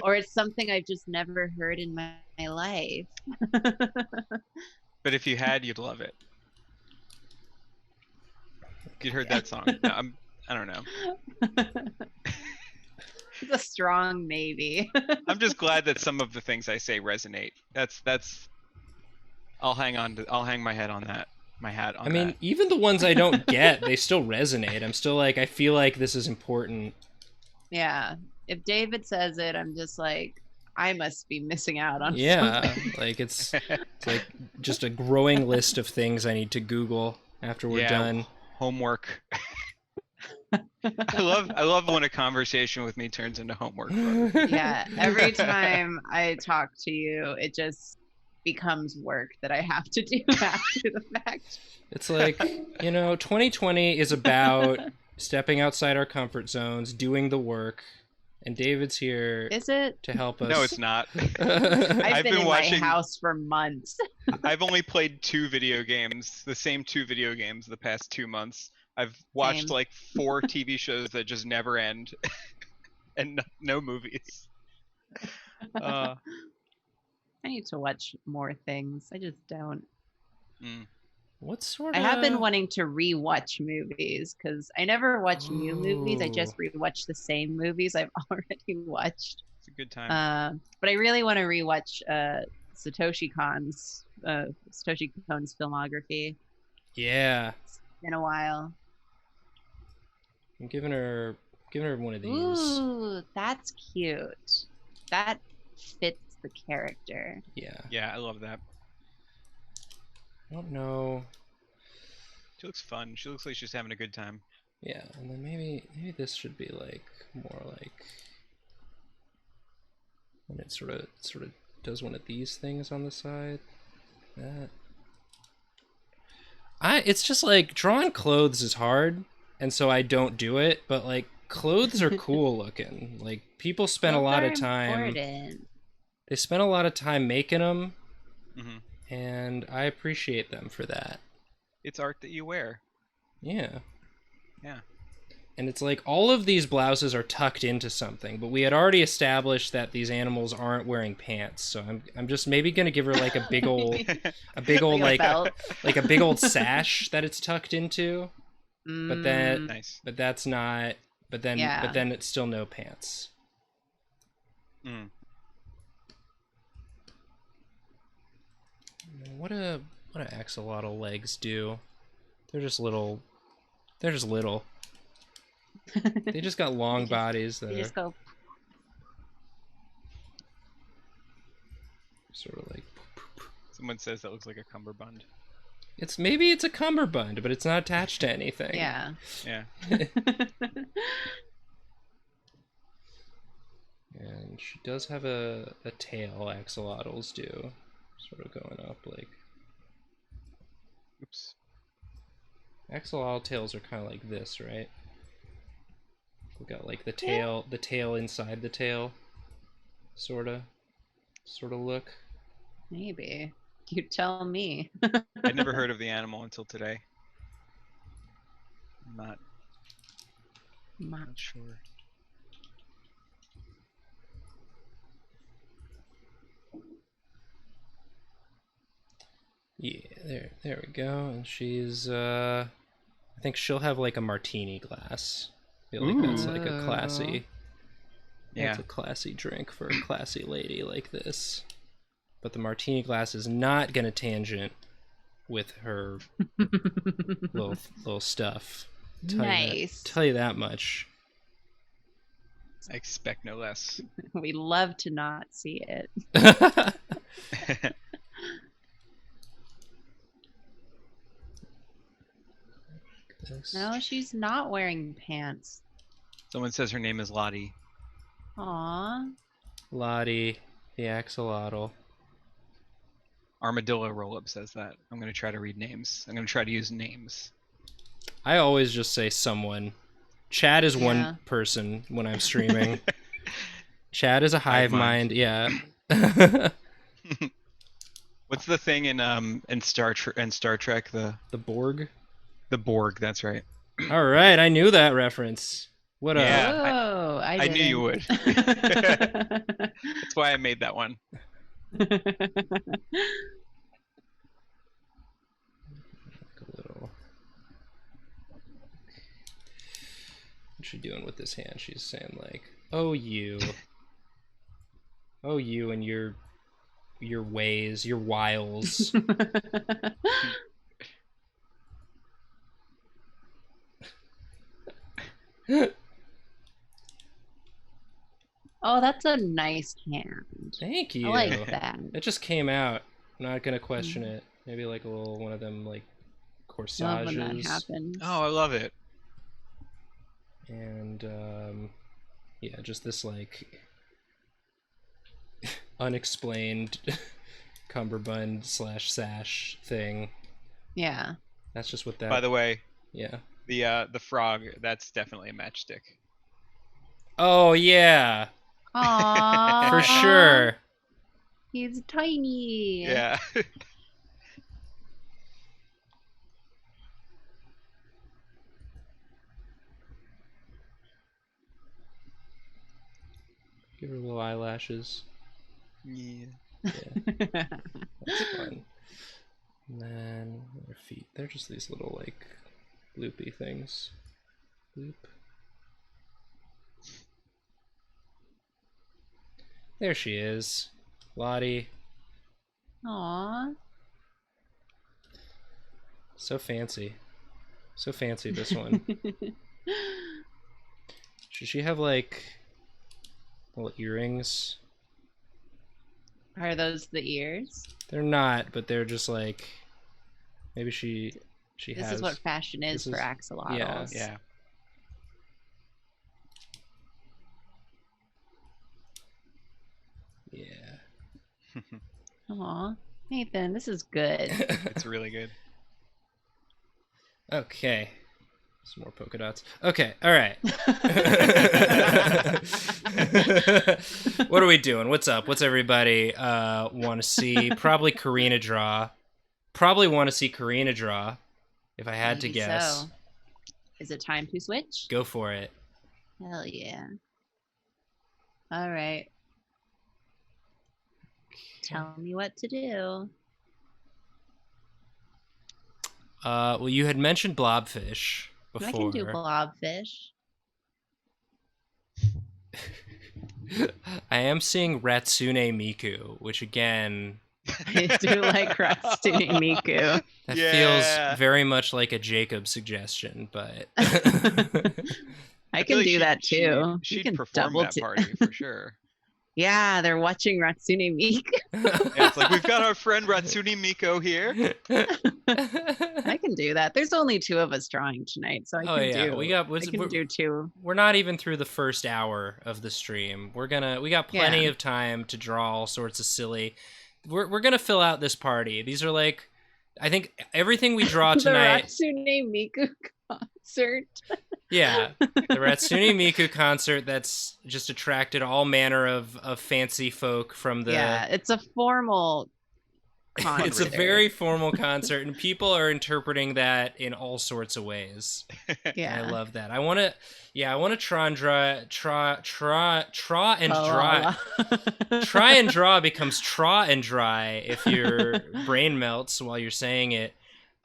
Or it's something I've just never heard in my life. But if you had, you'd love it. You'd heard that song. No, I don't know. It's a strong maybe. I'm just glad that some of the things I say resonate. That's. I'll hang my head on that. My hat on I mean, that. even the ones I don't get, they still resonate. I'm still like, I feel like this is important. Yeah. If David says it, I'm just like, I must be missing out on Yeah, something. like it's like just a growing list of things I need to Google after we're done. Homework. I love when a conversation with me turns into homework. Yeah. Every time I talk to you, it just becomes work that I have to do after the fact. It's like, 2020 is about stepping outside our comfort zones, doing the work, and David's here Is it? to help us. No, it's not. I've been in watching. my house for months. I've only played 2 video games, the same 2 video games the past 2 months. I've watched Same. like 4 TV shows that just never end, and no movies. I need to watch more things. I just don't. What sort I of... have been wanting to rewatch movies because I never watch new movies. I just Ooh. rewatch the same movies I've already watched. It's a good time. But I really want to rewatch Satoshi Kon's filmography. Yeah. It's been a while. I'm giving her one of these. Ooh, that's cute. That fits the character. Yeah. Yeah, I love that. I don't know. She looks fun. She looks like she's having a good time. Yeah, and then maybe this should be like more like when it sort of does one of these things on the side. That. It's just like drawing clothes is hard, and so I don't do it, but like clothes are cool looking. Like people spend a lot of time. Important. They spend a lot of time making them, Mm-hmm. and I appreciate them for that. It's art that you wear. Yeah. Yeah. And it's like all of these blouses are tucked into something, but we had already established that these animals aren't wearing pants. So I'm just maybe gonna give her like a big old Like a belt. like a big old sash that it's tucked into. But then Nice. but that's not but then it's still no pants. Mm. What do axolotl legs do? They're just little. They're just little. They just got long bodies that They are just go. sort of like. Someone says that looks like a cummerbund. Maybe it's a cummerbund, but it's not attached to anything. Yeah. Yeah. And she does have a tail. Axolotls do, sort of going up like. Oops. Axolotl tails are kind of like this, right? We got like the tail inside the tail, sorta look. Maybe. You tell me. I'd never heard of the animal until today. I'm not sure. Yeah, there we go. And she's I think she'll have like a martini glass. I feel like that's like a classy. Yeah. That's a classy drink for a classy lady like this. But the martini glass is not gonna tangent with her little stuff. Tell you that much. I expect no less. We love to not see it. No, she's not wearing pants. Someone says her name is Lottie. Aw. Lottie, the axolotl. Armadillo Rollup says that. I'm going to try to read names. I'm going to try to use names. I always just say someone. Chad is one person when I'm streaming. Chad is a hive mind. Yeah. What's the thing in Star Trek? The Borg. The Borg. That's right. All right, I knew that reference. What a Oh, I knew you would. That's why I made that one. What's she doing with this hand? She's saying like, "Oh you, oh you and your ways, your wiles." Oh, that's a nice hand. Thank you. I like that. It just came out. I'm not gonna question it. Maybe like a little one of them like corsages. Love when that happens. Oh, I love it. And yeah, just this like unexplained cummerbund / sash thing. Yeah. That's just what that. By the way, yeah. The frog, that's definitely a matchstick. Oh yeah. Aww. For sure. He's tiny. Yeah. Give her little eyelashes. Yeah. Yeah. That's fun. And then her feet. They're just these little like loopy things. Loop. There she is. Lottie. Aww. So fancy. So fancy, this one. Should she have like little earrings? Are those the ears? They're not, but they're just like maybe she This has. is what fashion is for axolotls. Yeah. Yeah. Yeah. Aw. Nathan, this is good. It's really good. Okay. Some more polka dots. Okay, all right. What are we doing? What's up? What's everybody want to see? Probably Karina draw. Probably want to see Karina draw, if I had to Maybe guess. so. Is it time to switch? Go for it. Hell yeah. All right. Tell me what to do. Well, you had mentioned blobfish before. I can do blobfish. I am seeing Ratsune Miku, which again, I do like Ratsune Miku. that Yeah. feels very much like a Jacob suggestion, but I feel can like do that too. You She'd can perform double that t- party for sure. Yeah, they're watching Ratsune Miku. Yeah, it's like we've got our friend Ratsune Miko here. I can do that. There's only 2 of us drawing tonight, so I Oh, can yeah, do. we got- I can do 2. we're not even through the first hour of the stream. We got plenty of time to draw all sorts of silly. We're gonna fill out this party. These are like, I think everything we draw tonight. The Ratsune Miku concert. Yeah, the Ratsune Miku concert that's just attracted all manner of fancy folk from the. Yeah, it's a formal concert. It's a very formal concert, and people are interpreting that in all sorts of ways. yeah. And I love that. I want to try and draw becomes try and dry if your brain melts while you're saying it.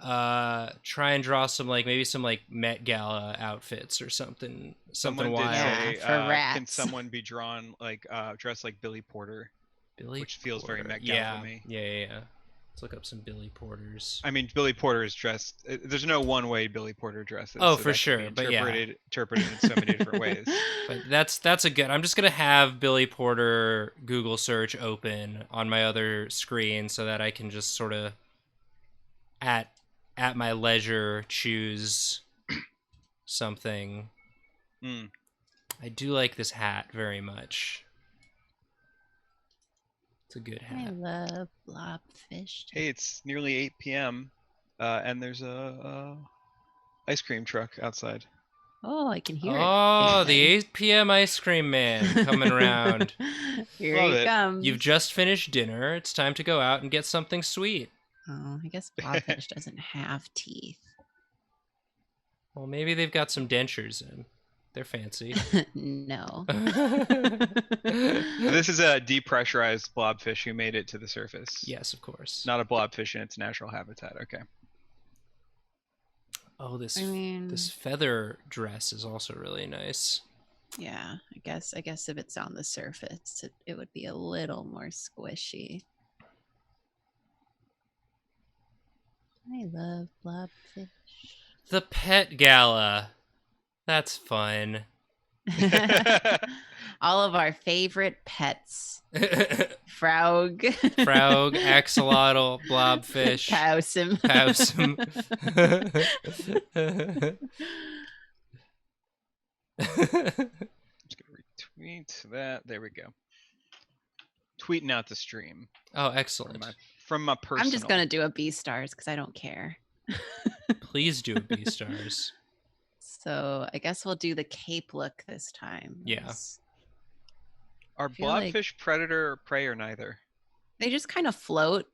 Try and draw some maybe some Met Gala outfits or something Someone wild. did say, for rats. can someone be drawn dressed like Billy Porter? Billy Which feels very Porter. Met Gala to me. Yeah. Let's look up some Billy Porters. I mean, Billy Porter is dressed. There's no one way Billy Porter dresses. Oh, so for that can sure, be but yeah. interpreted in so many different ways. But that's a good. I'm just gonna have Billy Porter Google search open on my other screen so that I can just sort of at my leisure choose something. Mm. I do like this hat very much. It's a good I hat. love blobfish. Hey, it's nearly 8 p.m. And there's a ice cream truck outside. Oh, I can hear it. Oh, the 8 p.m. ice cream man coming around. Here Love he it. comes. You've just finished dinner. It's time to go out and get something sweet. Oh, I guess blobfish doesn't have teeth. Well, maybe they've got some dentures in. They're fancy. No. This is a depressurized blobfish who made it to the surface. Yes, of course. Not a blobfish in its natural habitat. Okay. Oh, this I mean, this feather dress is also really nice. yeah, I guess if it's on the surface, it would be a little more squishy. I love blobfish. The pet gala. That's fun. All of our favorite pets. Frog. Frog, axolotl, blobfish, Possum. possum. Just gonna retweet that. There we go. Tweeting out the stream Oh, from excellent. my personal. I'm just gonna do a B stars because I don't care. Please do a B stars. So I guess we'll do the cape look this time. Yeah. Are feel like- blobfish predator or prey or neither? They just kind of float.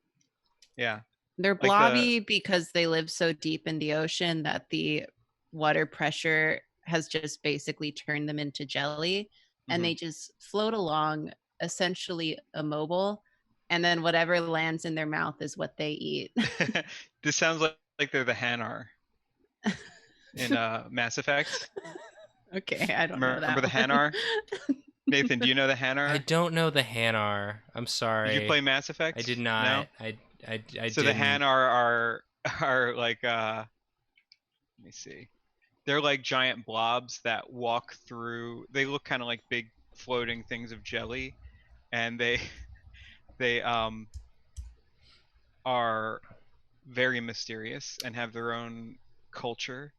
Yeah. They're the- blobby because they live so deep in the ocean that the water pressure has just basically turned them into jelly, and Mhm. they just float along, essentially immobile, and then whatever lands in their mouth is what they eat. This sounds like they're the Hanar in Mass Effect. Okay, I don't know that. Remember the one. Hanar? Nathan, do you know the I Hanar? don't know the Hanar. I'm sorry. Did you play Mass Effect? I did No? not. I So didn't. the Hanar are like let me see. They're like giant blobs that walk through. They look kind of like big floating things of jelly, and they are very mysterious and have their own culture,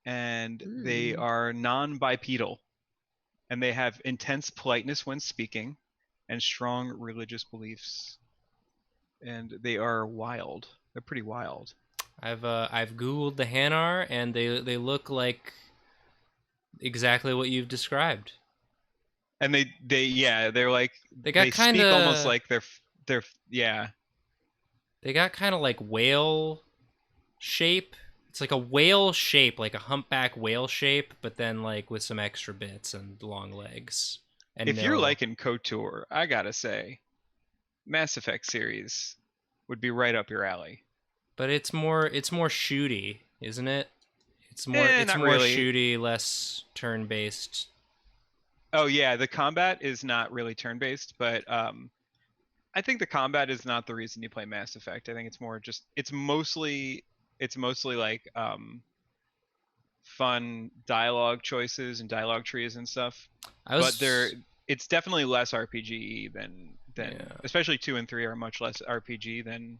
and they are non-bipedal, and they have intense politeness when speaking and strong religious beliefs, and they are wild. They're pretty wild. I've googled the Hanar, and they look like exactly what you've described. And they're like They got they kind speak of almost like they're yeah. They got kind of like whale shape It's like a whale shape, like a humpback whale shape, but then like with some extra bits and long legs. And If you're liking KOTOR, I gotta say, Mass Effect series would be right up your alley. but it's more shooty, isn't it? It's more Not more really. shooty, less turn-based. Oh yeah, the combat is not really turn-based, but I think the combat is not the reason you play Mass Effect. I think it's more just it's mostly like fun dialogue choices and dialogue trees and stuff. But it's definitely less RPG than especially 2 and 3 are much less RPG than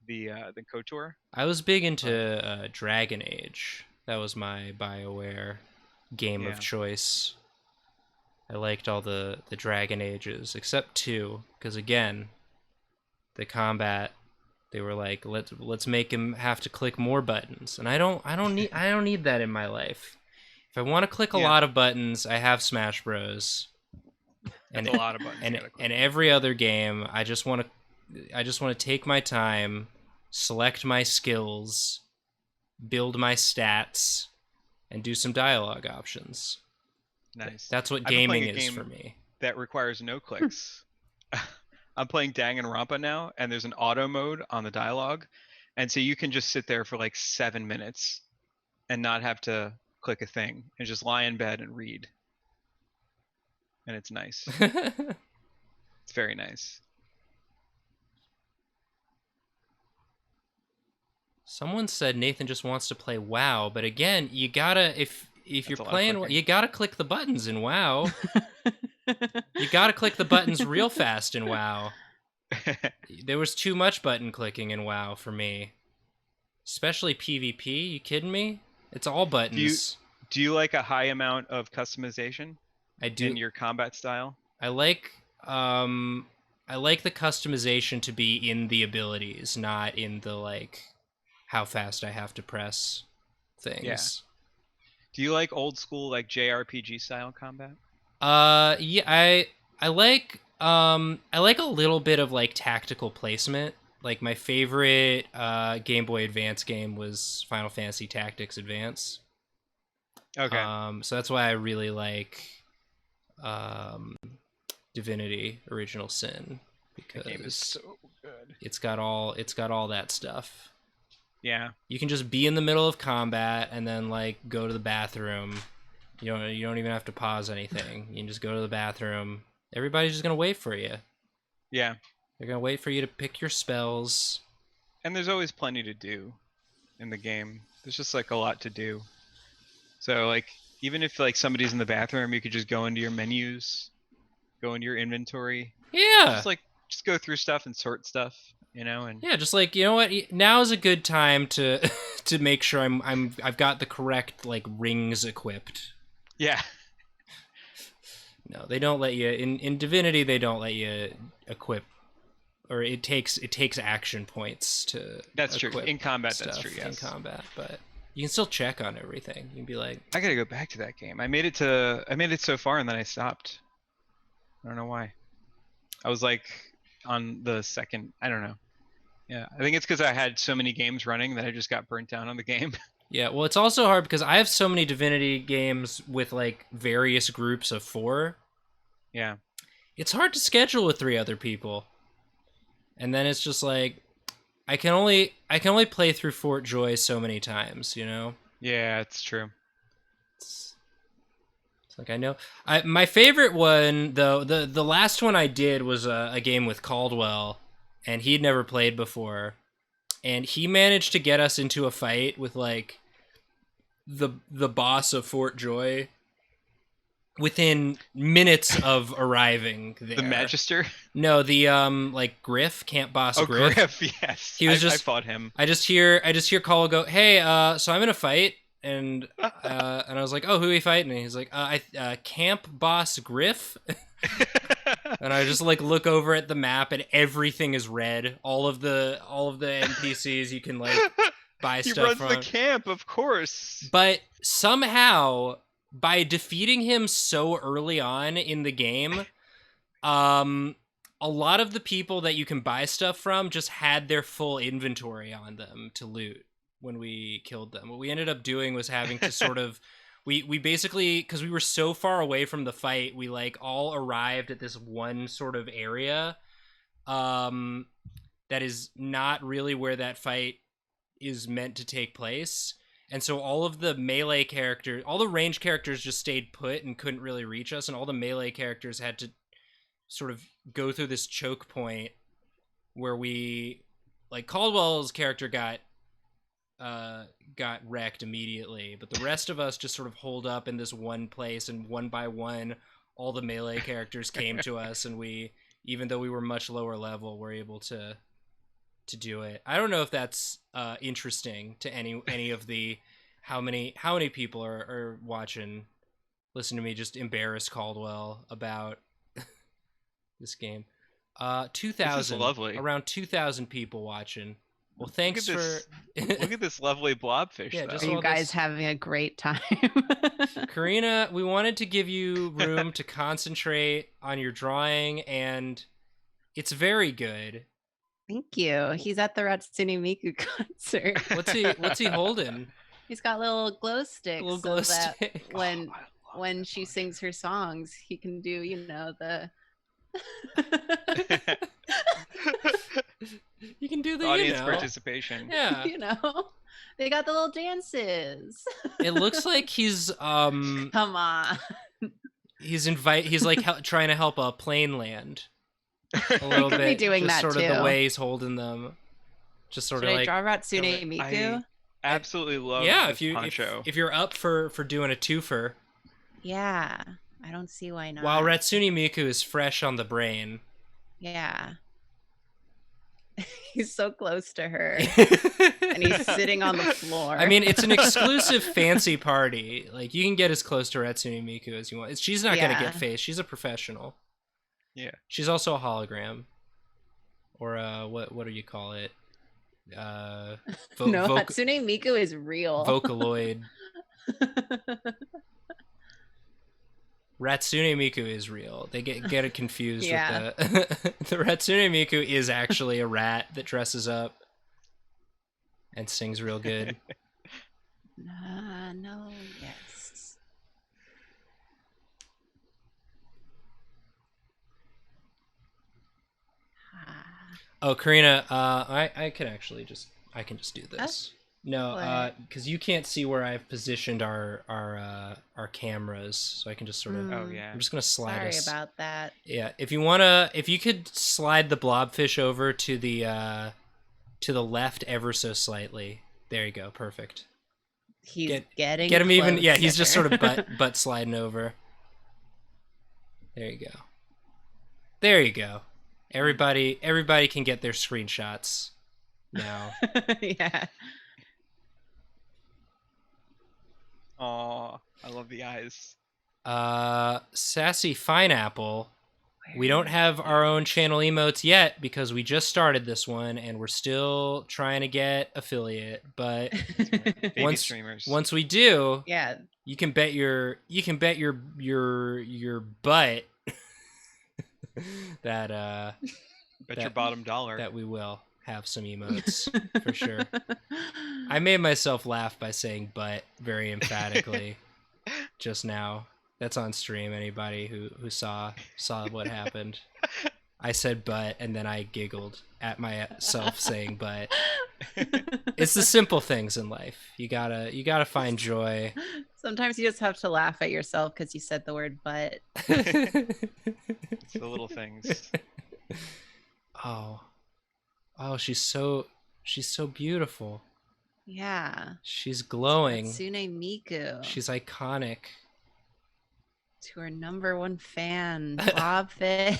KOTOR. I was big into Dragon Age. That was my BioWare game of choice. I liked all the Dragon Ages except 2, because again, the combat, they were like, let's make him have to click more buttons, and I don't need that in my life. If I want to click a lot of buttons, I have Smash Bros. And a lot of buttons. And every other game, I just want to take my time, select my skills, build my stats, and do some dialogue options. Nice. That's what gaming is for me. That requires no clicks. I'm playing Danganronpa now, and there's an auto mode on the dialogue, and so you can just sit there for like 7 minutes and not have to click a thing and just lie in bed and read. And it's nice. It's very nice. Someone said Nathan just wants to play WoW, but again, you gotta if you're playing, you gotta click the buttons in WoW. You gotta click the buttons real fast in WoW. There was too much button clicking in WoW for me, especially PvP. You kidding me? It's all buttons. Do you like a high amount of customization? I do. In your combat style? I like the customization to be in the abilities, not in the like how fast I have to press things. Yeah. Do you like old school like JRPG style combat? Yeah, I like a little bit of like tactical placement. Like my favorite Game Boy Advance game was Final Fantasy Tactics Advance. Okay. So that's why I really like Divinity Original Sin, because the game is so good. It's got all that stuff. Yeah. You can just be in the middle of combat and then like go to the bathroom. You don't even have to pause anything. You can just go to the bathroom. Everybody's just gonna wait for you. Yeah. They're gonna wait for you to pick your spells. And there's always plenty to do in the game. There's just like a lot to do. So like even if like somebody's in the bathroom, you could just go into your menus, go into your inventory. Yeah. Just go through stuff and sort stuff, you know, and yeah, just like, you know what, now is a good time to to make sure I've got the correct like rings equipped. Yeah. No, they don't let you in Divinity. They don't let you equip, or it takes action points to. That's true. In combat, that's true. Yes. In combat, but you can still check on everything. You can be like, I gotta go back to that game. I made it so far and then I stopped. I don't know why. I was like on the second. I don't know. Yeah, I think it's because I had so many games running that I just got burnt down on the game. Yeah, well, it's also hard because I have so many Divinity games with like various groups of 4. Yeah. It's hard to schedule with 3 other people. And then it's just like I can only play through Fort Joy so many times, you know? Yeah, it's true. It's like I know my favorite one though, the last one I did was a game with Caldwell, and he'd never played before. And he managed to get us into a fight with like the boss of Fort Joy within minutes of arriving there. The Magister? No, the like Griff, Camp Boss Griff. Griff, yes. He was I fought him. I just hear Caldwell go, "Hey, so I'm in a fight." And I was like, "Oh, who are we fighting?" And he's like, Camp Boss Griff." And I just like look over at the map and everything is red. All of the NPCs you can like buy stuff from. He runs the camp, of course. But somehow, by defeating him so early on in the game, a lot of the people that you can buy stuff from just had their full inventory on them to loot killed them. What we ended up doing was having to sort of we basically, because we were so far away from the fight, we like all arrived at this one sort of area that is not really where that fight is meant to take place. And so all of the melee characters, all the range characters just stayed put and couldn't really reach us, and all the melee characters had to sort of go through this choke point where we, like, Caldwell's character got wrecked immediately, but the rest of us just sort of holed up in this one place, and one by one all the melee characters came to us, and we, even though we were much lower level, were able to do it. I don't know if that's interesting to any of the how many people are watching, listen to me just embarrass Caldwell about this game. 2,000, around 2,000 people watching. Well, thanks for look at this lovely blobfish. Yeah, though. just Are you guys having a great time? Karina, we wanted to give you room to concentrate on your drawing, and it's very good. Thank you. He's at the Ratsune Miku concert. What's he holding? He's got little glow sticks. Little glow so that stick. when she sings her songs, he can do, the You can do the audience participation. Yeah. They got the little dances. It looks like he's Come on. he's like trying to help a plane land. A little could bit. be doing just that sort of too. the way he's holding them. Just sort Should of I like draw Ratsune Miku? I absolutely love yeah, this poncho. if you're up for doing a twofer. Yeah. I don't see why not. While Ratsune Miku is fresh on the brain. Yeah. He's so close to her. And he's sitting on the floor. I mean, it's an exclusive fancy party. Like, you can get as close to Ratsune Miku as you want. She's not gonna get faced. She's a professional. Yeah. She's also a hologram. Or what do you call it? No, Hatsune Miku is real. Vocaloid. Ratsune Miku is real. They get it confused with the Ratsune Miku is actually a rat that dresses up and sings real good. No, yes. Oh, Karina, I can just do this. No, because you can't see where I've positioned our cameras, so I can just sort of. Oh yeah. I'm just gonna slide. Sorry about that. Yeah, if you could slide the blobfish over to the left ever so slightly. There you go, perfect. He's get him even. Yeah, he's just sort of butt sliding over. There you go. There you go. Everybody can get their screenshots now. Yeah. Aw, I love the eyes. Sassy Pineapple. We don't have our own channel emotes yet because we just started this one and we're still trying to get affiliate. But once we do, yeah, you can bet your butt that Bet your bottom dollar that we will have some emotes for sure. I made myself laugh by saying "but" very emphatically just now. That's on stream. Anybody who saw what happened. I said "but" and then I giggled at myself saying "but." It's the simple things in life. You gotta find joy. Sometimes you just have to laugh at yourself because you said the word "but." It's the little things. Oh, she's so beautiful. Yeah. She's glowing. Hatsune Miku. She's iconic. To our #1 fan, Blobfish.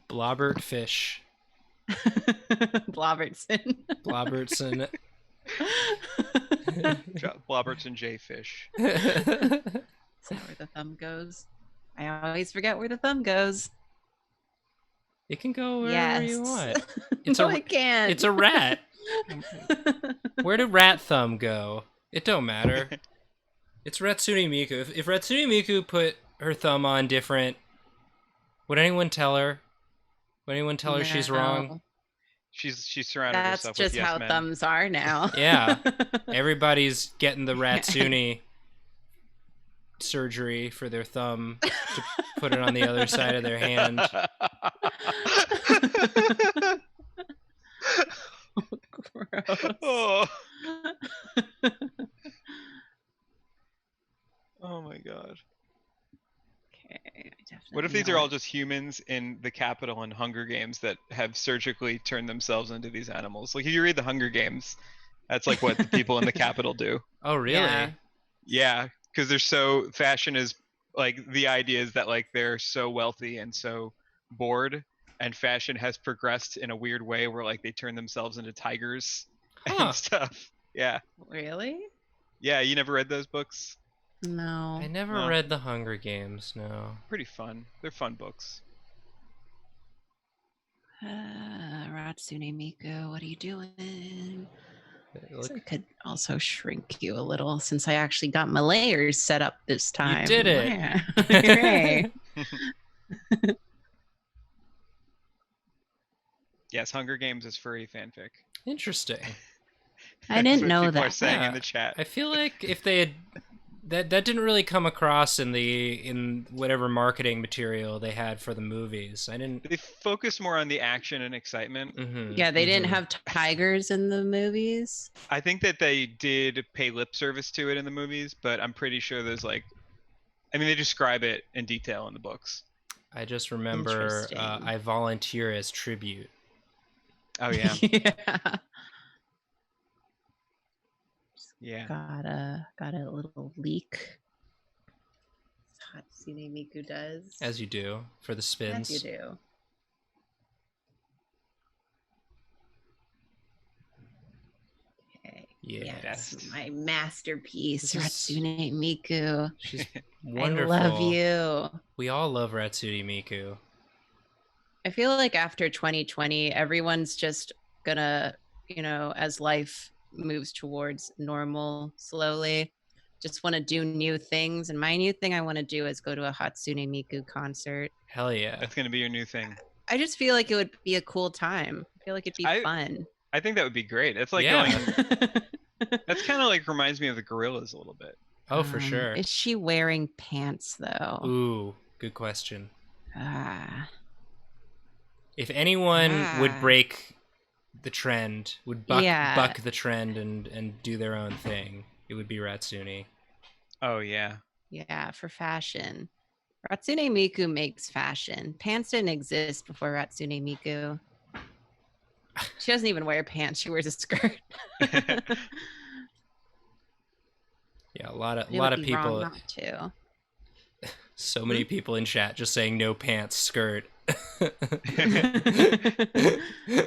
Blobbert Fish. Blobbertson. Blobbertson. Blobbertson J Fish. Is that where the thumb goes? I always forget where the thumb goes. It can go wherever you want. It can't. It's a rat. Where did Rat Thumb go? It don't matter. It's Ratsune Miku. If Ratsune Miku put her thumb on different, would anyone tell her? Would anyone tell her she's wrong? She's surrounded That's herself just with yes how men. thumbs are now. Yeah. Everybody's getting the Ratsuni surgery for their thumb to put it on the other side of their hand. Gross. Oh. Oh my god. Okay, I definitely What if these know are all it. just humans in the Capitol and Hunger Games that have surgically turned themselves into these animals? Like if you read the Hunger Games, that's like what the people in the Capitol do. Oh, really? Yeah. Yeah, because they're so fashion is like the idea is that like they're so wealthy and so bored, and fashion has progressed in a weird way where like they turn themselves into tigers Huh. and stuff. Yeah, Really? yeah. You never read those books? No. I never No. read the Hunger Games, no. Pretty fun. They're fun books. Ratsune Miku, what are you doing? Look, I could also shrink you a little since I actually got my layers set up this time. did it. Yeah. Hooray. Yes, Hunger Games is furry fanfic. interesting. I That's didn't what know people are that. saying Yeah. in the chat. I feel like if they had that didn't really come across in whatever marketing material they had for the movies. I didn't. They focus more on the action and excitement. Mhm, Yeah, they didn't mhm. have tigers in the movies. I think that they did pay lip service to it in the movies, but I'm pretty sure there's like, I mean, they describe it in detail in the books. I just remember Interesting. I volunteer as tribute. Oh yeah, Yeah. yeah. Got a little leak. Hatsune Miku does. As you do for the spins. As you do. Okay. Yeah. Yes, my masterpiece, This is- Ratsune Miku. She's wonderful. I love you. We all love Ratsune Miku. I feel like after 2020, everyone's just gonna, as life moves towards normal slowly, just want to do new things. And my new thing I want to do is go to a Hatsune Miku concert. Hell yeah. That's gonna be your new thing. I just feel like it would be a cool time. I feel like it'd be fun. I think that would be great. It's like Yeah. going. That's kind of like reminds me of the Gorillas a little bit. Oh, for sure. Is she wearing pants though? Ooh, good question. Ah. If anyone would Ah. break the trend, would buck Yeah. the trend and do their own thing, it would be Ratsune. Oh yeah. Yeah, for fashion. Ratsune Miku makes fashion. Pants didn't exist before Ratsune Miku. She doesn't even wear pants. She wears a skirt. Yeah, a lot of It would be wrong people, not to. so many people in chat just saying no pants, skirt.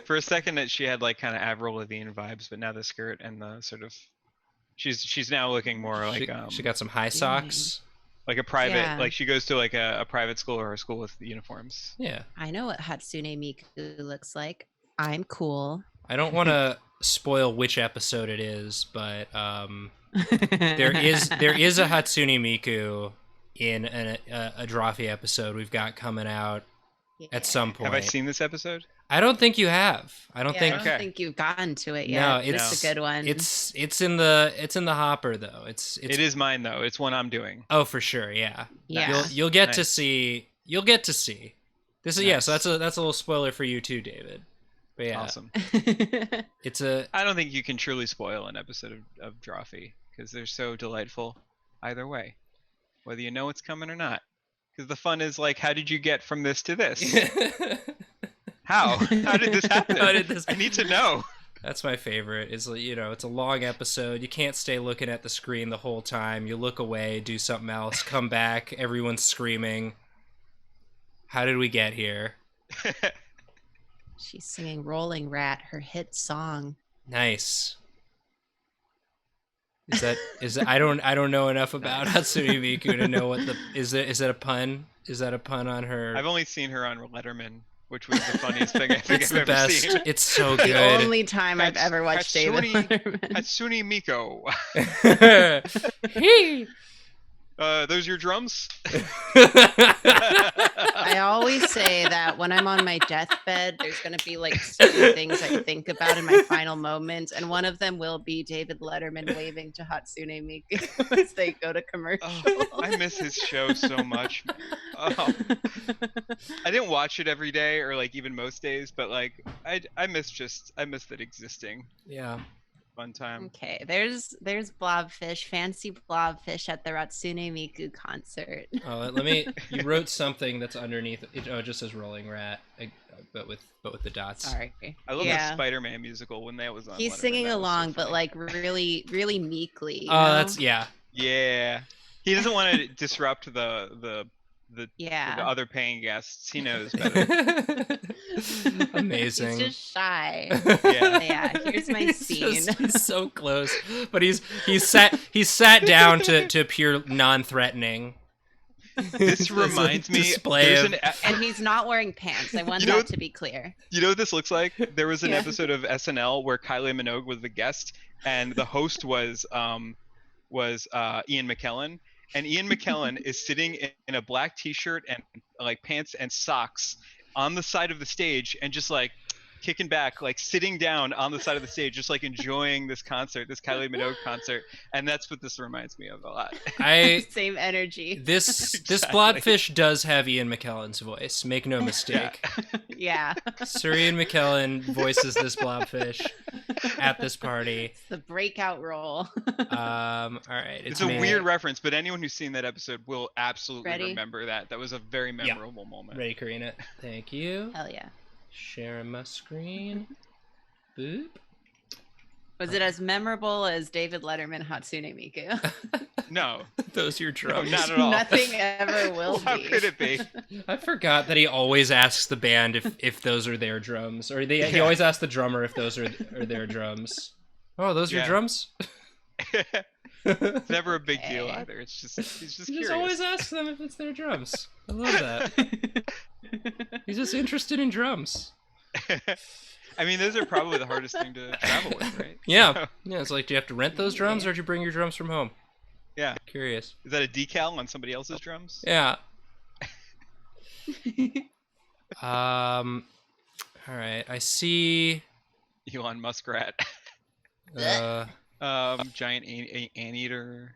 For a second, she had like kind of Avril Lavigne vibes, but now the skirt and the sort of, she's now looking more like she got some high socks. like a private, Yeah. like she goes to like a private school or a school with uniforms. Yeah. I know what Hatsune Miku looks like. I'm cool. I don't want to spoil which episode it is, but there is a Hatsune Miku in a Drawfee episode we've got coming out at some point. Have I seen this episode? I don't think you have. I don't Yeah, think. I don't Okay. think you've gotten to it yet. No, It's a good one. It's in the hopper though. It's It is mine though. It's one I'm doing. Oh, for sure. Yeah. Yeah. You'll get to Nice. see. You'll get to see. This is yeah. So Nice. that's a little spoiler for you too, David. But yeah, Awesome. it's a. I don't think you can truly spoil an episode of Drawfee because they're so delightful either way, whether you know what's coming or not. Because the fun is like, how did you get from this to this? How? How did this happen? How did this- I need to know. That's my favorite. Is it's a long episode. You can't stay looking at the screen the whole time. You look away, do something else, come back. Everyone's screaming. How did we get here? She's singing Rolling Rat, her hit song. Nice. Is that I don't know enough about Hatsune Miku to know what is that a pun? Is that a pun on her? I've only seen her on Letterman, which was the funniest thing I think It's I've the ever best. seen. It's so The good. only time I've ever watched David Hatsune- Letterman. Hatsune Miku. Those your drums? I always say that when I'm on my deathbed, there's going to be like certain things I think about in my final moments, and one of them will be David Letterman waving to Hatsune Miku as they go to commercial. Oh, I miss his show so much. Oh. I didn't watch it every day or like even most days, but like I miss it existing. Yeah. Fun time. Okay, there's Blobfish, fancy Blobfish at the Hatsune Miku concert. Oh, let me. You wrote something that's underneath. It just says Rolling Rat, but with the dots. Sorry. I love the Spider-Man musical when that was on. He's Letterman. singing That was so along, but funny. like really, really meekly. You Oh, know? that's yeah. Yeah. He doesn't want to disrupt the Yeah. other paying guests. He knows better. Amazing. He's just shy. Yeah. Yeah, here's my scene. He's so close, but he's sat down to appear non-threatening. This reminds me. Display There's of- And he's not wearing pants. I want You know that what- to be clear. You know what this looks like? There was an Yeah. episode of SNL where Kylie Minogue was the guest, and the host was Ian McKellen. And Ian McKellen is sitting in a black T-shirt and like pants and socks on the side of the stage, and just like kicking back, like sitting down on the side of the stage, just like enjoying this concert, this Kylie Minogue concert. And that's what this reminds me of a lot. Same energy. This Exactly. Blobfish does have Ian McKellen's voice. Make no mistake. Yeah. Sir Ian McKellen voices this Blobfish at this party. It's the breakout role. All right, It's a weird reference, but anyone who's seen that episode will absolutely Ready? remember that. That was a very memorable moment. Ready, Karina? Thank you. Hell yeah. Sharing my screen. Boop. Was it as memorable as David Letterman Hatsune Miku? No, Those are your no, drums. not at all. Nothing ever will How be. could it be? I forgot that he always asks the band if those are their drums, or he Yeah. always asks the drummer if those are their drums. Oh, those are your Yeah. drums? It's never a big deal Okay. either. It's just he's just He curious. just always asks them if it's their drums. I love that. He's just interested in drums. I mean, those are probably the hardest thing to travel with, right? Yeah. So, Yeah, it's like, do you have to rent those drums, or do you bring your drums from home? yeah. Curious. Is that a decal on somebody else's drums? Yeah. All right. I see. Elon Muskrat. Giant anteater.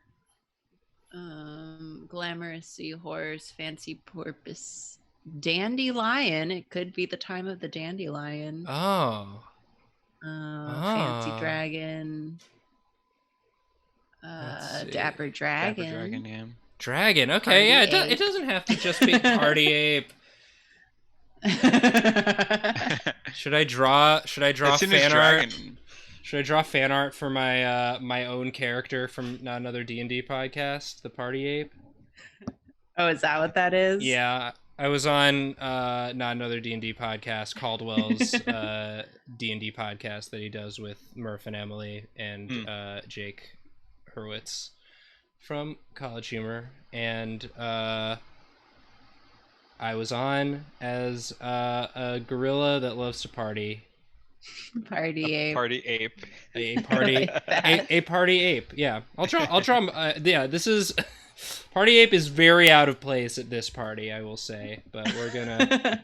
Glamorous seahorse, fancy porpoise, dandelion. It could be the time of the dandelion. Oh. Fancy Ah. dragon. Let's see. Dapper dragon. Dapper dragon, yeah. Dragon. Okay, yeah. Party It ape. doesn't have to just be party ape. Should I draw As soon as fan art? dragon. Should I draw fan art for my my own character from Not Another D&D podcast, the Party Ape? Oh, is that what that is? Yeah, I was on Not Another D&D podcast, Caldwell's D&D podcast that he does with Murph and Emily and Jake Hurwitz from College Humor, and I was on as a gorilla that loves to party. Party ape. Party ape. A party, a party ape. Yeah, I'll draw. Yeah, this is Party Ape is very out of place at this party, I will say. But we're gonna.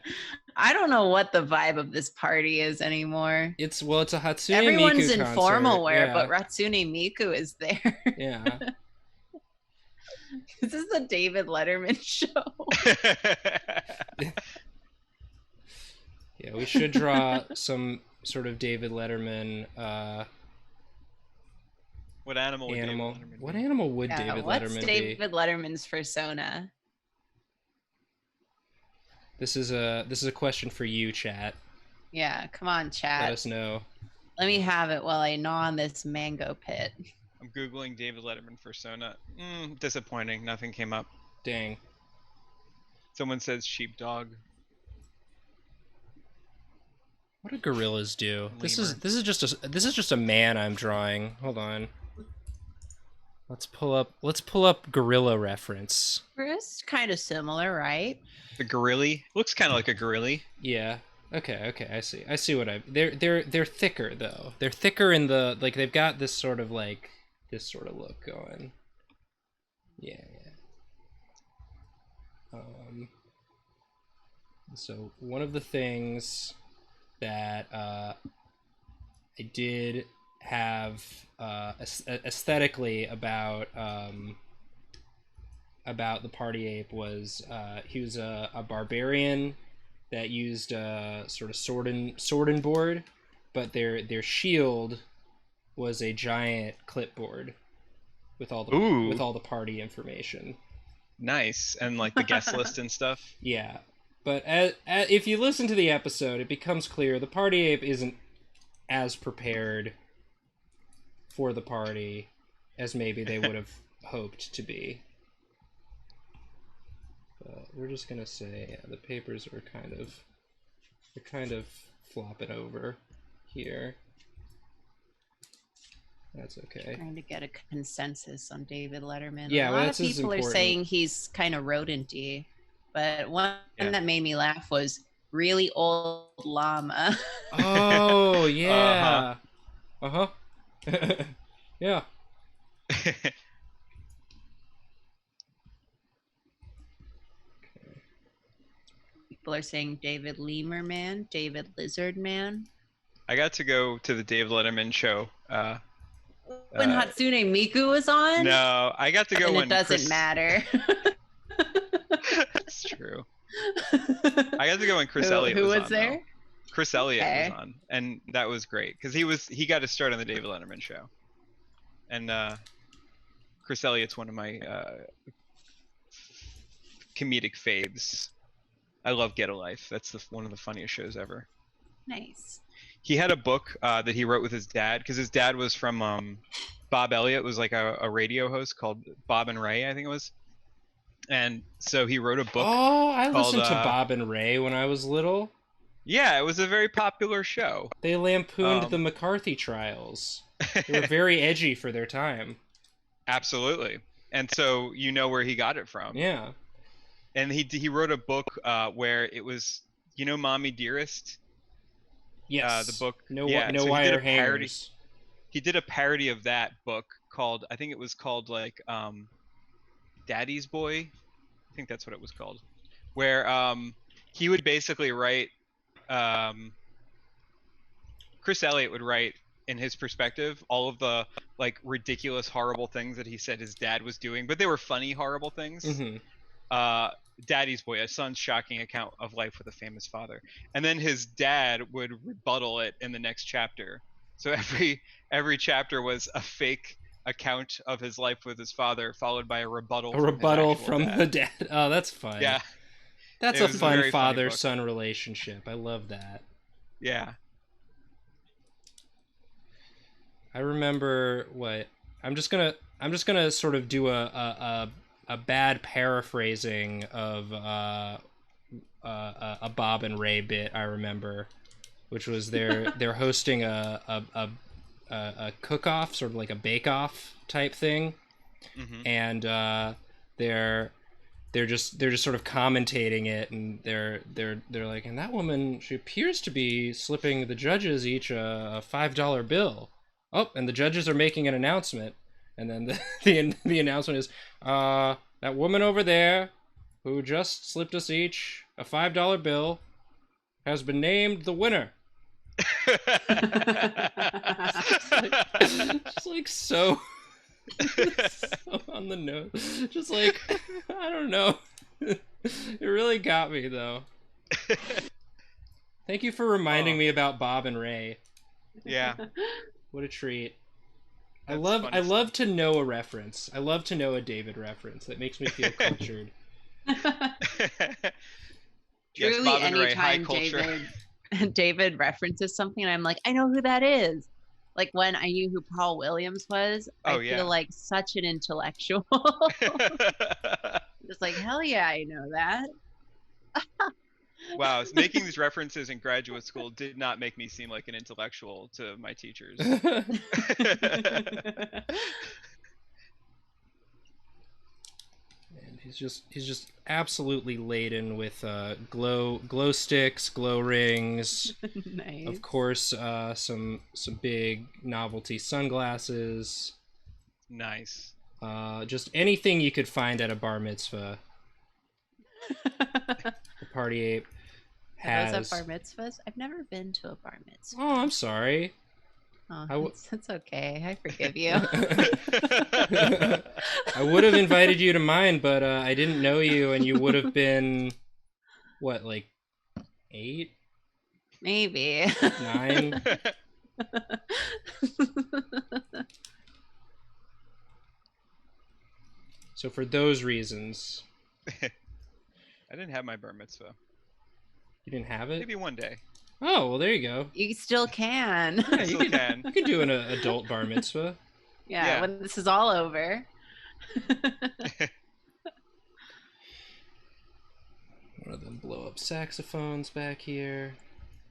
I don't know what the vibe of this party is anymore. It's a Hatsune Everyone's Miku in formal concert. wear, Yeah. but Hatsune Miku is there. Yeah. This is the David Letterman show. Yeah, we should draw some sort of David Letterman What animal would animal. David Letterman What be? animal would Yeah, David what's Letterman be? David Letterman's persona? This is a question for you, chat. Yeah, come on, Let chat. us know. Let me have it while I gnaw on this mango pit. I'm googling David Letterman persona. Disappointing. Nothing came up. Dang. Someone says sheepdog. What do gorillas do? This Lemur. is just a man I'm drawing. Hold on. Let's pull up gorilla reference. It's kind of similar, right? The gorilli looks kind of like a gorilli. Yeah. Okay, I see what they're thicker though. They're thicker in the like they've got this sort of look going. Yeah. So one of the things that I did have aesthetically about the party ape was he was a barbarian that used a sort of sword and board, but their shield was a giant clipboard with all the party information. Nice. And like the guest list and stuff. Yeah, but if you listen to the episode, it becomes clear the party ape isn't as prepared for the party as maybe they would have hoped to be. But we're just gonna say the papers are kind of flopping over here. That's okay. Trying to get a consensus on David Letterman. Yeah, a well, lot that's of people are important. saying he's kind of rodent-y, but one Yeah. that made me laugh was really old llama. Oh yeah. Yeah. People are saying David Lemur Man, David Lizard Man. I got to go to the Dave Letterman show. When Hatsune Miku was on? No, I got to go and when it doesn't Chris... matter. That's true. I got to go when Chris Elliott who was was on, there? though. Chris Elliott Okay. was on, and that was great because he got to start on the David Letterman show, and Chris Elliott's one of my comedic faves. I love Get a Life. That's one of the funniest shows ever. Nice. He had a book that he wrote with his dad because his dad was from Bob Elliott was like a radio host called Bob and Ray, I think it was. And so he wrote a book. Oh, I called, listened to Bob and Ray when I was little. Yeah, it was a very popular show. They lampooned the McCarthy trials. They were very edgy for their time. Absolutely. And so you know where he got it from. Yeah. And he wrote a book where it was, you know, Mommy Dearest? Yes. The book. No, yeah, no so wire hangers. He did a parody of that book called, I think it was called like Daddy's Boy. I think that's what it was called. Where he would basically write, Chris Elliott would write in his perspective all of the like ridiculous, horrible things that he said his dad was doing, but they were funny, horrible things. Mm-hmm. Daddy's Boy, a son's shocking account of life with a famous father. And then his dad would rebuttal it in the next chapter. So every chapter was a fake account of his life with his father, followed by a rebuttal. From the dad. Oh, that's fun. Yeah. That's It a was a fun very funny father-son relationship. I love that. Yeah. I remember what I'm just gonna sort of do a bad paraphrasing of a Bob and Ray bit I remember, which was they're hosting a cook-off, sort of like a bake-off type thing, Mm-hmm. and they're just sort of commentating it, and they're like, and that woman, she appears to be slipping the judges each a $5 bill. Oh, and the judges are making an announcement, and then the announcement is, that woman over there, who just slipped us each a $5 bill, has been named the winner. Just like so on the nose. Just like, I don't know. It really got me though. Thank you for reminding me about Bob and Ray. Yeah. What a treat. I That's love funny to know a reference. I love to know a David reference. That makes me feel cultured. Yes, Truly, Bob and Ray, high anytime culture. David references something, I'm like, I know who that is. Like when I knew who Paul Williams was, I Oh, yeah. feel like such an intellectual. Just like, hell yeah, I know that. Wow, making these references in graduate school did not make me seem like an intellectual to my teachers. And he's just absolutely laden with glow sticks, glow rings, Nice. of course, some big novelty sunglasses, Nice. just anything you could find at a bar mitzvah. The party ape Are those has. at bar mitzvahs? I've never been to a bar mitzvah. Oh, I'm sorry. Oh, it's okay. I forgive you. I would have invited you to mine, but I didn't know you, and you would have been, what, like 8, Maybe. 9? So for those reasons, I didn't have my bar mitzvah. you didn't have it? Maybe one day. Oh, well, there you go. You still can. Yeah, Still can. You could do an adult bar mitzvah. Yeah, when this is all over. One of them blow up saxophones back here.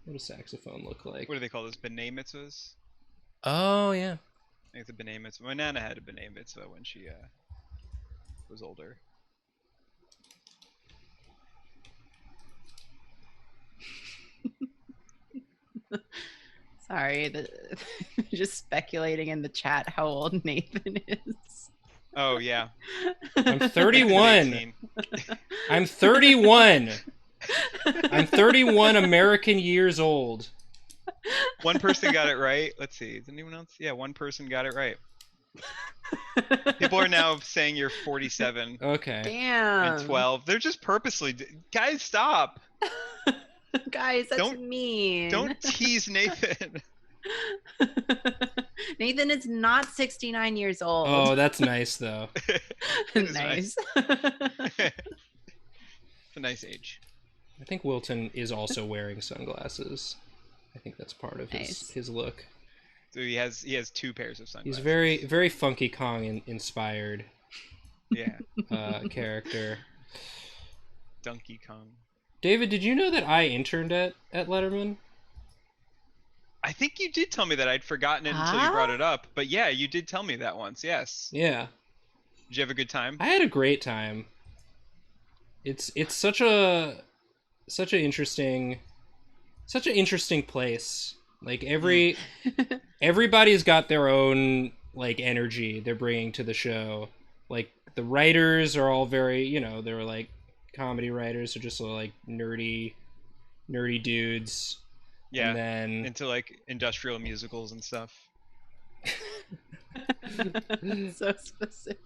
What does saxophone look like? What do they call this? B'nai mitzvahs? Oh, yeah. I think the B'nai mitzvah. My nana had a B'nai mitzvah when she was older. Sorry, just speculating in the chat how old Nathan is. Oh yeah. I'm 31. I'm 31. I'm 31 American years old. One person got it right. Let's see. Is anyone else? Yeah, one person got it right. People are now saying you're 47 Okay. Damn. and 12. They're just purposely. Guys, stop. Guys, that's Don't- mean. Don't tease Nathan. Nathan is not 69 years old. Oh, that's nice though. It is nice. It's a nice age. I think Wilton is also wearing sunglasses. I think that's part of Nice. his look. So he has 2 pairs of sunglasses. He's very Funky Kong inspired Yeah. character. Donkey Kong. David, did you know that I interned at Letterman? I think you did tell me that. I'd forgotten it until you brought it up. But yeah, you did tell me that once. Yes. Yeah. Did you have a good time? I had a great time. It's such an interesting place. Like everybody's got their own like energy they're bringing to the show. Like the writers are all very, they're like comedy writers, are just like nerdy dudes. Yeah. And then Into like industrial musicals and stuff. So specific.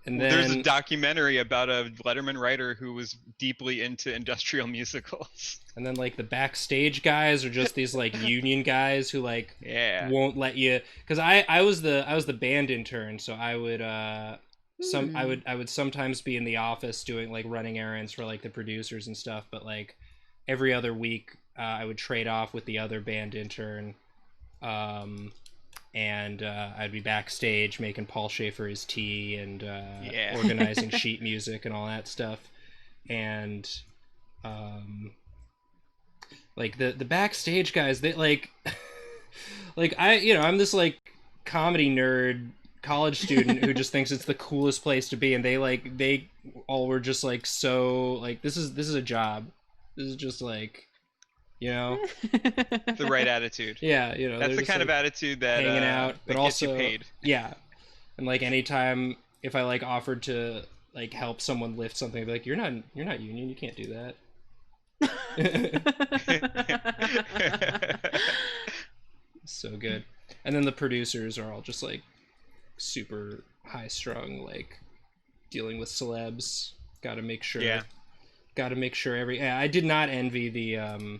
and There's then a documentary about a Letterman writer who was deeply into industrial musicals. and then like the backstage guys are just these like union guys who like Yeah. won't let you, because I was the band intern, so I would I would sometimes be in the office doing like running errands for like the producers and stuff, but like every other week I would trade off with the other band intern, and I'd be backstage making Paul Schaefer his tea and organizing sheet music and all that stuff. And like the backstage guys, they like like I'm this like comedy nerd college student who just thinks it's the coolest place to be, and they all were just like, so like this is a job, this is just like, The right attitude. yeah, That's the kind of attitude that hanging out, that but gets also you paid. yeah. And like anytime if I like offered to like help someone lift something, I'd be like, you're not union, you can't do that. So good. And then the producers are all just like super high strung, like dealing with celebs. Gotta make sure I did not envy the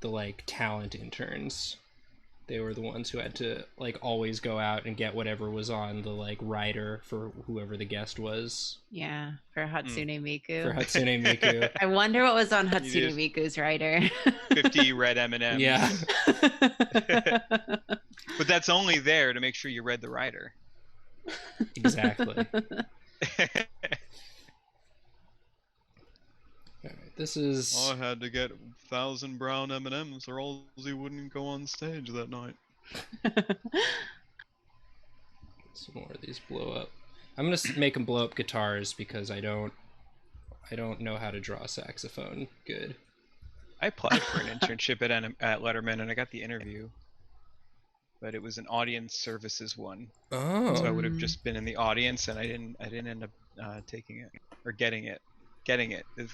like talent interns. They were the ones who had to like always go out and get whatever was on the like rider for whoever the guest was. Yeah, for Hatsune Miku. For Hatsune Miku. I wonder what was on Hatsune just- Miku's rider. 50 red M&Ms. Yeah. But that's only there to make sure you read the rider. Exactly. Alright, this is I had to get 1,000 brown M&Ms or else he wouldn't go on stage that night. some more of these blow up. I'm gonna make them blow up guitars because I don't know how to draw a saxophone good. I applied for an internship at Letterman and I got the interview. But it was an audience services one. Oh. So I would have just been in the audience and I didn't end up taking it or getting it. getting it is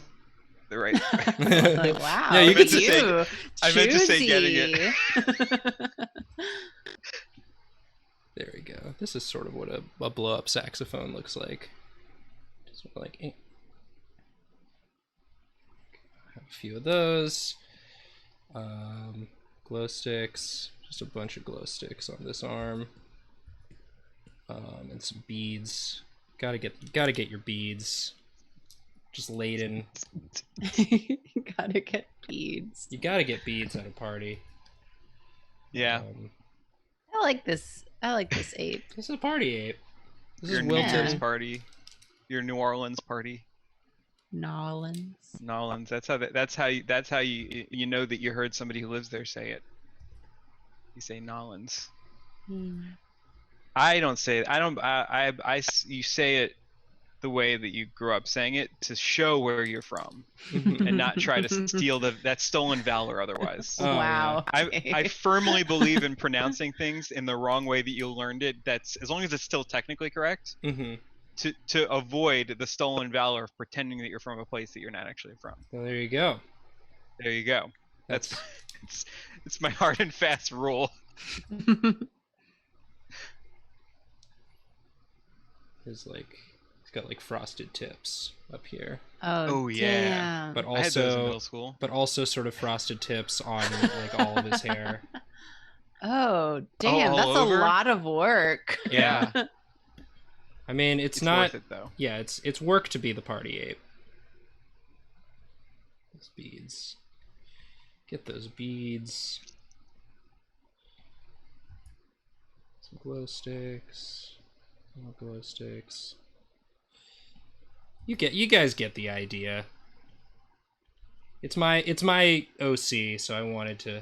the right. Like, wow, No, you look can at say- you. I meant to say getting it. Choosy. There we go. This is sort of what a blow up saxophone looks like. Just like have a few of those. Glow sticks. Just a bunch of glow sticks on this arm. And some beads. Gotta get your beads. Just laden. Gotta get beads. You gotta get beads at a party. Yeah. I like this. I like this ape. This is a party ape. This Your is New Year's Wilton. party. Your New Orleans party. Nolans. Nolans. That's how you know that you heard somebody who lives there say it. You say Nolans. I don't say it. You say it the way that you grew up saying it to show where you're from and not try to steal that stolen valor otherwise. Oh, Wow. I firmly believe in pronouncing things in the wrong way that you learned it. That's as long as it's still technically correct. Mm-hmm. To avoid the stolen valor of pretending that you're from a place that you're not actually from. Well, there you go. There you go. That's it's my hard and fast rule. He's got like frosted tips up here, Oh, yeah. Damn. but I had those in also middle school. sort of frosted tips on like all of his hair. Oh, damn. all That's over? a lot of work. Yeah. I mean, it's not. worth it though. Yeah, it's work to be the party ape. Those beads. Get those beads. Some glow sticks. More glow sticks. You guys get the idea. It's my OC, so I wanted to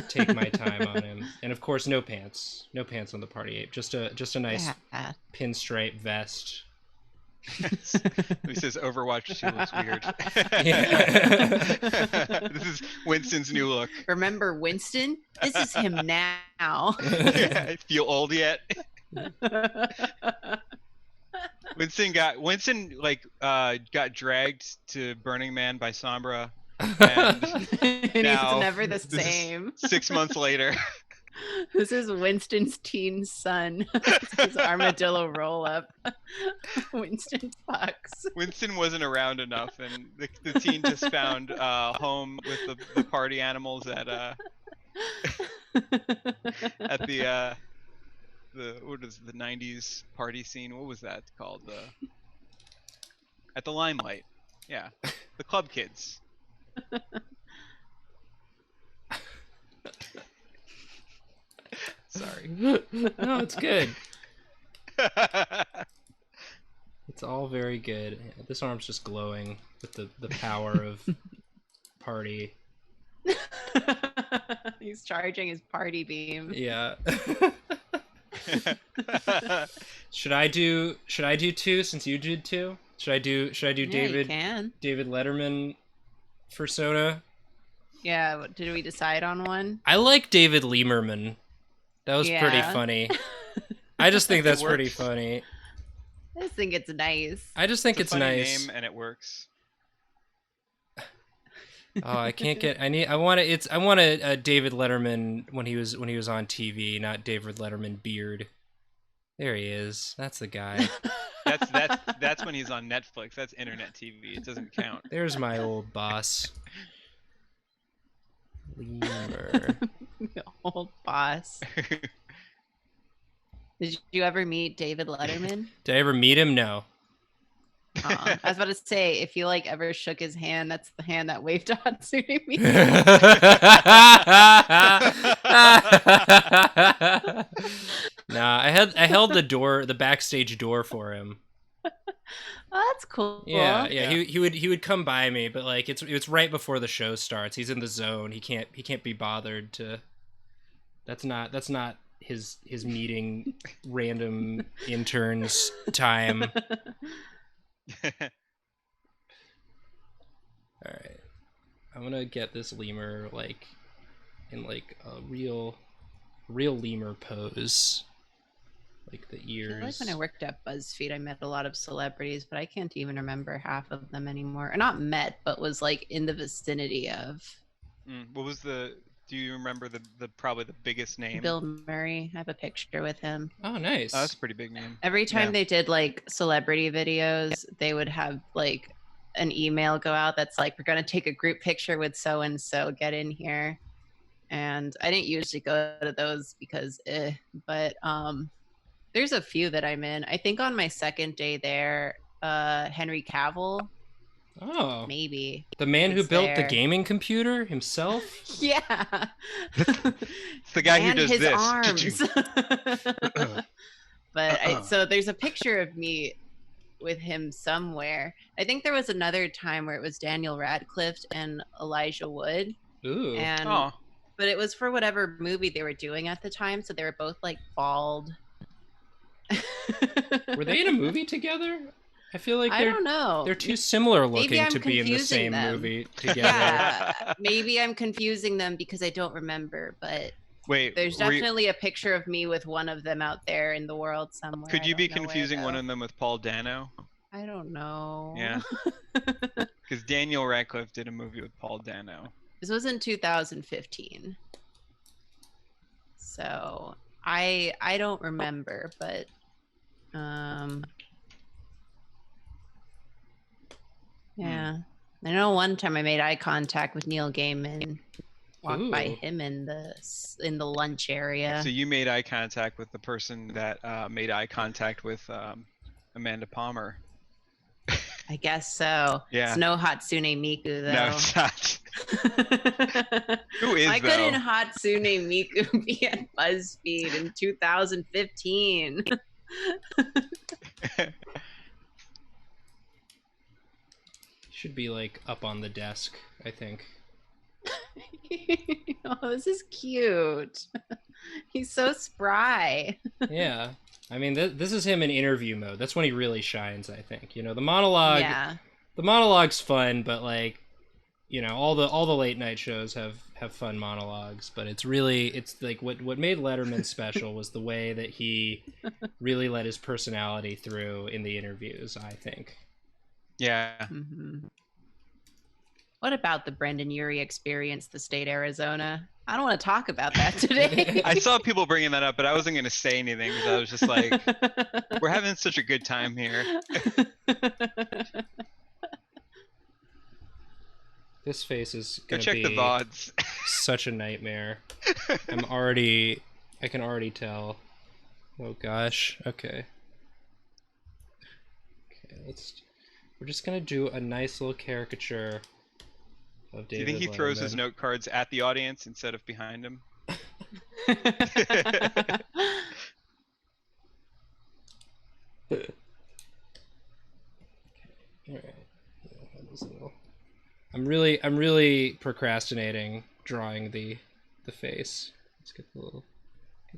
take my time on him. And of course, no pants. No pants on the party ape. Just a nice Yeah. pinstripe vest. He says Overwatch 2 looks weird. This is Winston's new look. Remember Winston? This is him now. Yeah, feel old yet? Winston got dragged to Burning Man by Sombra, and And now he's never the this is same. 6 months later. This is Winston's teen son. This is his armadillo roll up. Winston Fox. Winston wasn't around enough, and the teen just found home with the party animals at the what is the 90s party scene? What was that called? At the Limelight. Yeah, the club kids. Sorry. No, it's good. It's all very good. This arm's just glowing with the power of party. He's charging his party beam. Yeah. Should I do two since you did two? Should I do Yeah, you David can. Letterman persona? Yeah, did we decide on one? I like David Lemmerman. That was pretty Yeah. funny. I just think that's It pretty works. funny. I just think it's nice. I just think It's it's a funny nice. name and it works. Oh, I can't get. I want a David Letterman when he was on TV, not David Letterman beard. There he is. That's the guy. That's when he's on Netflix. That's internet TV. It doesn't count. There's my old boss. Lemur. Old boss. Did you ever meet David Letterman? Did I ever meet him? No. I was about to say, if you like ever shook his hand, that's the hand that waved Hatsu to me. Nah, I held the backstage door for him. Oh, that's cool. Yeah. Yeah. He would come by me, but like it's right before the show starts. He's in the zone. He can't be bothered to. That's not his meeting random interns time. All right, I'm gonna get this lemur like in like a real lemur pose. like the I feel ears. like when I worked at BuzzFeed, I met a lot of celebrities, but I can't even remember half of them anymore. Or not met, but was like in the vicinity of. What was the? Do you remember the probably the biggest name? Bill Murray. I have a picture with him. Oh, nice. Oh, that's a pretty big name. Every time Yeah. they did like celebrity videos, they would have like an email go out that's like, we're going to take a group picture with so and so, get in here. And I didn't usually go to those because but there's a few that I'm in. I think on my second day there, Henry Cavill, Oh, maybe. the man who was built the there. gaming computer himself. Yeah. It's the guy who And does his this. arms. But so there's a picture of me with him somewhere. I think there was another time where it was Daniel Radcliffe and Elijah Wood, Ooh. and Oh, but it was for whatever movie they were doing at the time, so they were both like bald. Were they in a movie together? I feel like I don't know. they're too similar looking I'm to be in the confusing same them. movie together. Yeah, maybe I'm confusing them because I don't remember, but wait. there's definitely a picture of me with one of them out there in the world somewhere. Could I you be don't know where, confusing one though. of them with Paul Dano? I don't know. Yeah. Because Daniel Radcliffe did a movie with Paul Dano. This was in 2015. So I don't remember, but yeah. I know one time I made eye contact with Neil Gaiman. Walked by Ooh. him in the lunch area. So you made eye contact with the person that made eye contact with Amanda Palmer. I guess so. Yeah. It's no Hatsune Miku though. No, it's not. Who is Why though? couldn't Hatsune Miku be at BuzzFeed in 2015? Should be like up on the desk, I think. Oh, this is cute. He's so spry. Yeah. I mean, this is him in interview mode. That's when he really shines, I think. You know, the monologue. Yeah. The monologue's fun, but like, you know, all the late night shows have fun monologues, but it's like what made Letterman special was the way that he really let his personality through in the interviews, I think. Yeah. Mm-hmm. What about the Brendan Urie experience, the state Arizona? I don't want to talk about that today. I saw people bringing that up, but I wasn't going to say anything because I was just like, we're having such a good time here. This face is Go gonna check be the VODs. such a nightmare. I can already tell. Oh gosh. Okay. We're just gonna do a nice little caricature of Do you David think he throws his Letterman. note cards at the audience instead of behind him? Alright. I'm really procrastinating drawing the face. Let's get the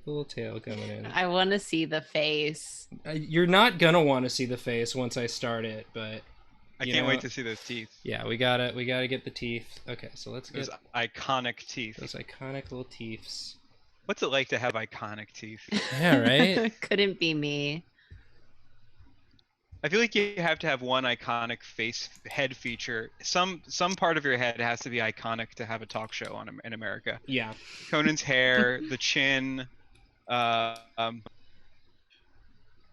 little tail coming in. I want to see the face. You're not gonna want to see the face once I start it, but I you can't know, wait to see those teeth. yeah, we gotta get the teeth. Okay, so let's get Those iconic teeth. those iconic little teeths. What's it like to have iconic teeth? Yeah, right. Couldn't be me. I feel like you have to have one iconic head feature. Some part of your head has to be iconic to have a talk show in America. Yeah. Conan's hair, the chin,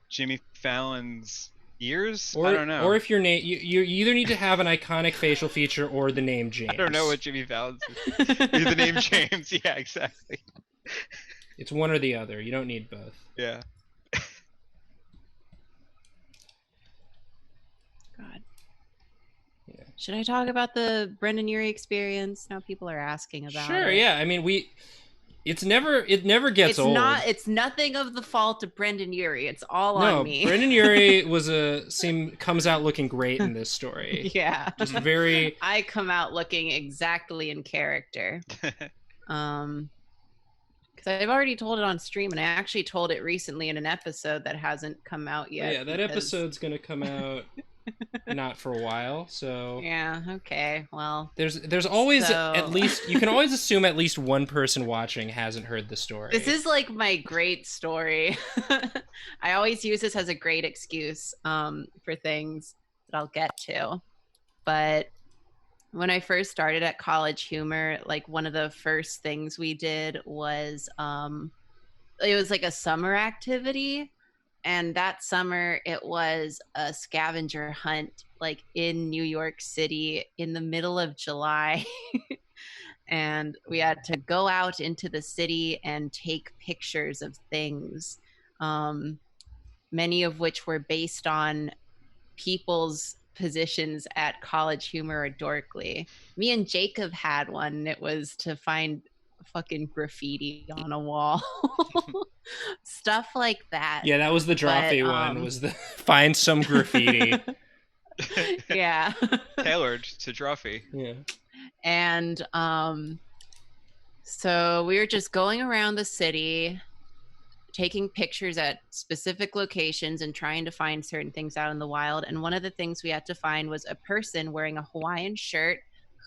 Jimmy Fallon's ears. Or, I don't know. Or if your name, you either need to have an iconic facial feature or the name James. I don't know what Jimmy Fallon's is. The name James. Yeah, exactly. It's one or the other. You don't need both. Yeah. God. Yeah. Should I talk about the Brendan Urie experience? Now people are asking about Sure. it. Yeah. I mean, it never gets It's old. it's nothing of the fault of Brendan Urie. It's all No, on me. Brendan Urie comes out looking great in this story. Yeah. Just very. I come out looking exactly in character. Because I've already told it on stream, and I actually told it recently in an episode that hasn't come out yet. Yeah, that because- episode's gonna come out not for a while. So Yeah, okay. Well, there's always at so least, you can always assume at least one person watching hasn't heard the this story. is like my great story. I always use this as a great excuse for things that I'll get to. But when I first started at College Humor, like one of the first things we did was it was like a summer activity. And that summer it was a scavenger hunt like in New York City in the middle of July. And we had to go out into the city and take pictures of things, um, many of which were based on people's positions at College Humor or Dorkly. Me and Jacob had one, and it was to find fucking graffiti on a wall. Stuff like that. Yeah, that was the Drawfee But, one, was the find some graffiti. Yeah. Tailored to Drawfee. Yeah. And so we were just going around the city, taking pictures at specific locations and trying to find certain things out in the wild. And one of the things we had to find was a person wearing a Hawaiian shirt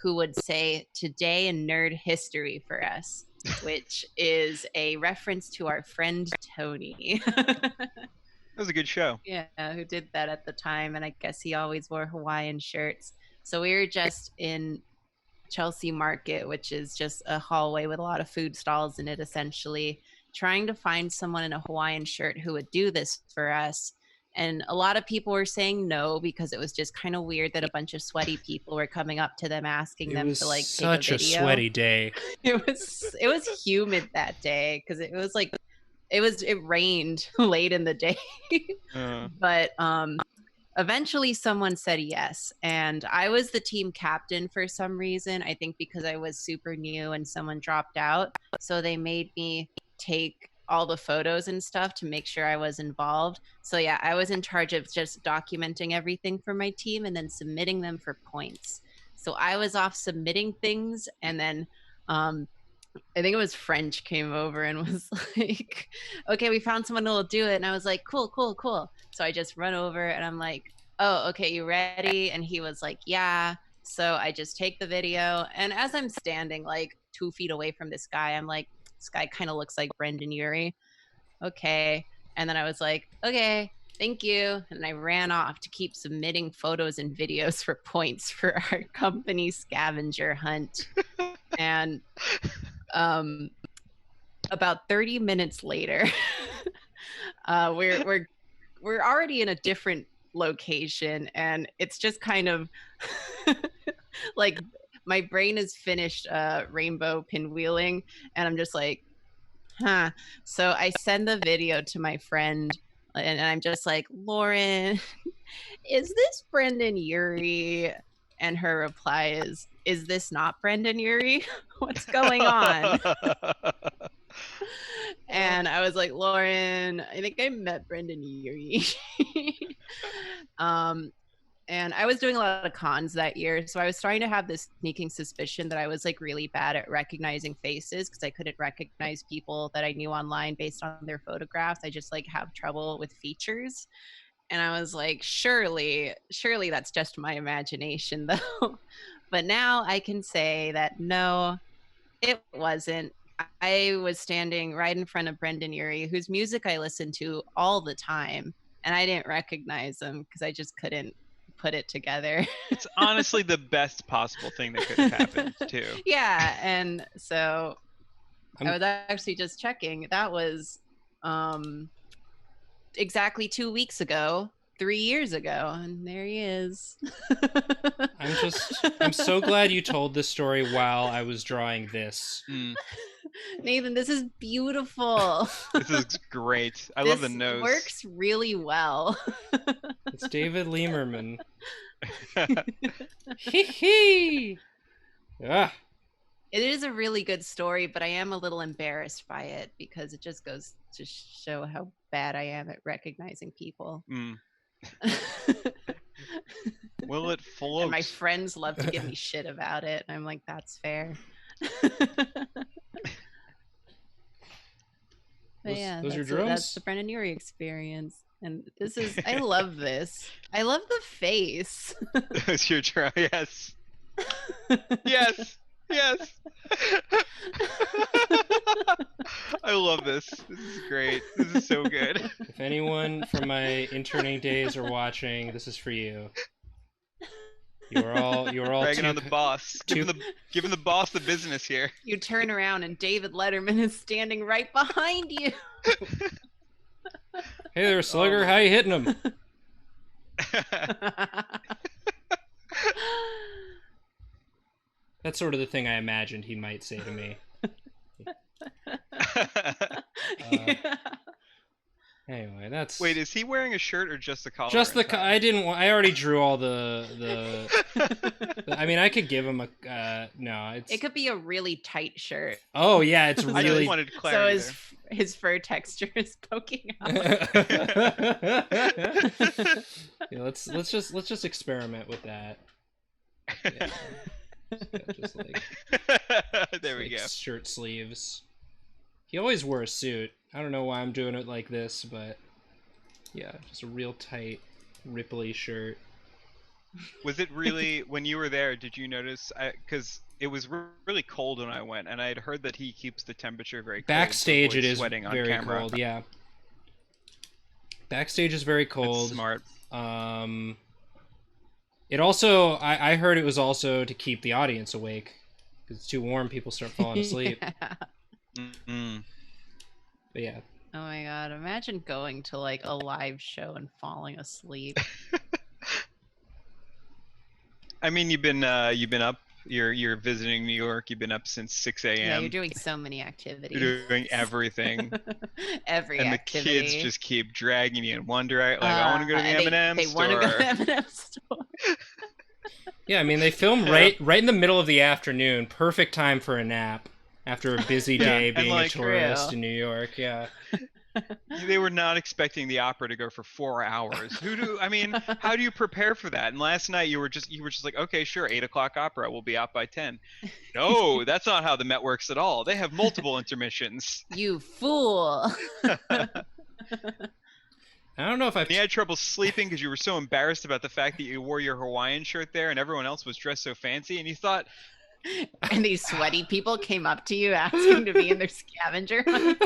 who would say "Today in Nerd History" for us, which is a reference to our friend Tony. That was a good show. Yeah, who did that at the time. And I guess he always wore Hawaiian shirts. So we were just in Chelsea Market, which is just a hallway with a lot of food stalls in it, essentially, trying to find someone in a Hawaiian shirt who would do this for us. And a lot of people were saying no because it was just kind of weird that a bunch of sweaty people were coming up to them asking It them was to like such take a a video. sweaty day. It was humid that day because it was like it rained late in the day. But eventually someone said yes, and I was the team captain for some reason. I think because I was super new and someone dropped out, so they made me take all the photos and stuff to make sure I was involved. So yeah, I was in charge of just documenting everything for my team and then submitting them for points. So I was off submitting things, and then I think it was French came over and was like, "Okay, we found someone who'll do it." And I was like, "Cool, cool, cool." So I just run over and I'm like, "Oh, okay, you ready?" And he was like, "Yeah." So I just take the video, and as I'm standing like 2 feet away from this guy, I'm like, "This guy kind of looks like Brendan Urie." Okay. And then I was like, "Okay, thank you." And I ran off to keep submitting photos and videos for points for our company scavenger hunt. And about 30 minutes later, we're already in a different location, and it's just kind of like my brain is finished rainbow pinwheeling, and I'm just like, huh. So I send the video to my friend, and I'm just like, "Lauren, is this Brendan Urie?" And her reply is this not Brendan Urie? What's going on? And I was like, "Lauren, I think I met Brendan Urie." And I was doing a lot of cons that year, so I was starting to have this sneaking suspicion that I was like really bad at recognizing faces because I couldn't recognize people that I knew online based on their photographs. I just like have trouble with features. And I was like, surely that's just my imagination though. But now I can say that no, it wasn't. I was standing right in front of Brendan Urie, whose music I listen to all the time, and I didn't recognize him because I just couldn't put it together. It's honestly the best possible thing that could have happened too. Yeah, and so I I'm- was actually just checking. That was exactly 2 weeks ago, 3 years ago, and there he is. I'm so glad you told this story while I was drawing this. Nathan, this is beautiful. This is great. I love the This nose. works really well. It's David Lemmerman. Hee hee. Ah, It is a really good story, but I am a little embarrassed by it because it just goes to show how bad I am at recognizing people. Will it float? And my friends love to give me shit about it, and I'm like, that's fair. But yeah, those your that's drums? the Brendan Urie experience. And this is, I love this. I love the face. It's your turn. Yes. Yes. Yes. I love this. This is great. This is so good. If anyone from my interning days are watching, this is for you. You are all bragging on the boss. Giving the boss the business here. You turn around and David Letterman is standing right behind you. Hey there, Slugger. How you hitting him? That's sort of the thing I imagined he might say to me. Anyway, that's. Wait, is he wearing a shirt or just the collar? Just the. I didn't. I already drew all the. I mean, I could give him a. No, it's. It could be a really tight shirt. Oh yeah, it's I really. just wanted clarity. So his fur texture is poking out. Yeah, let's just experiment with that. Yeah. Just like, there we like go. Shirt sleeves. He always wore a suit. I don't know why I'm doing it like this, but yeah, just a real tight, ripply shirt. Was it really, when you were there, did you notice, because it was really cold when I went, and I had heard that he keeps the temperature very cold. Backstage it is sweating on very camera. cold, yeah. Backstage is very cold. That's smart. It also, I heard it was also to keep the audience awake. Because it's too warm, people start falling asleep. Yeah. Mm-hmm. But yeah. Oh my god, imagine going to like a live show and falling asleep. I mean, you've been up. You're visiting New York. You've been up since 6 a.m. Yeah, you're doing so many activities. You're doing everything. Every and activity. the kids just keep dragging you in one direction. Like, I want to go to the M&M They store. want to go to the M&M store. Yeah, I mean, they film right in the middle of the afternoon. Perfect time for a nap after a busy day being a tourist in New York. Yeah. They were not expecting the opera to go for 4 hours. How do you prepare for that? And last night you were just like, okay, sure, 8 o'clock opera, we'll be out by 10. No, that's not how the Met works at all. They have multiple intermissions. You fool. I don't know if You had trouble sleeping because you were so embarrassed about the fact that you wore your Hawaiian shirt there and everyone else was dressed so fancy, and you thought. And these sweaty people came up to you asking to be in their scavenger hunt.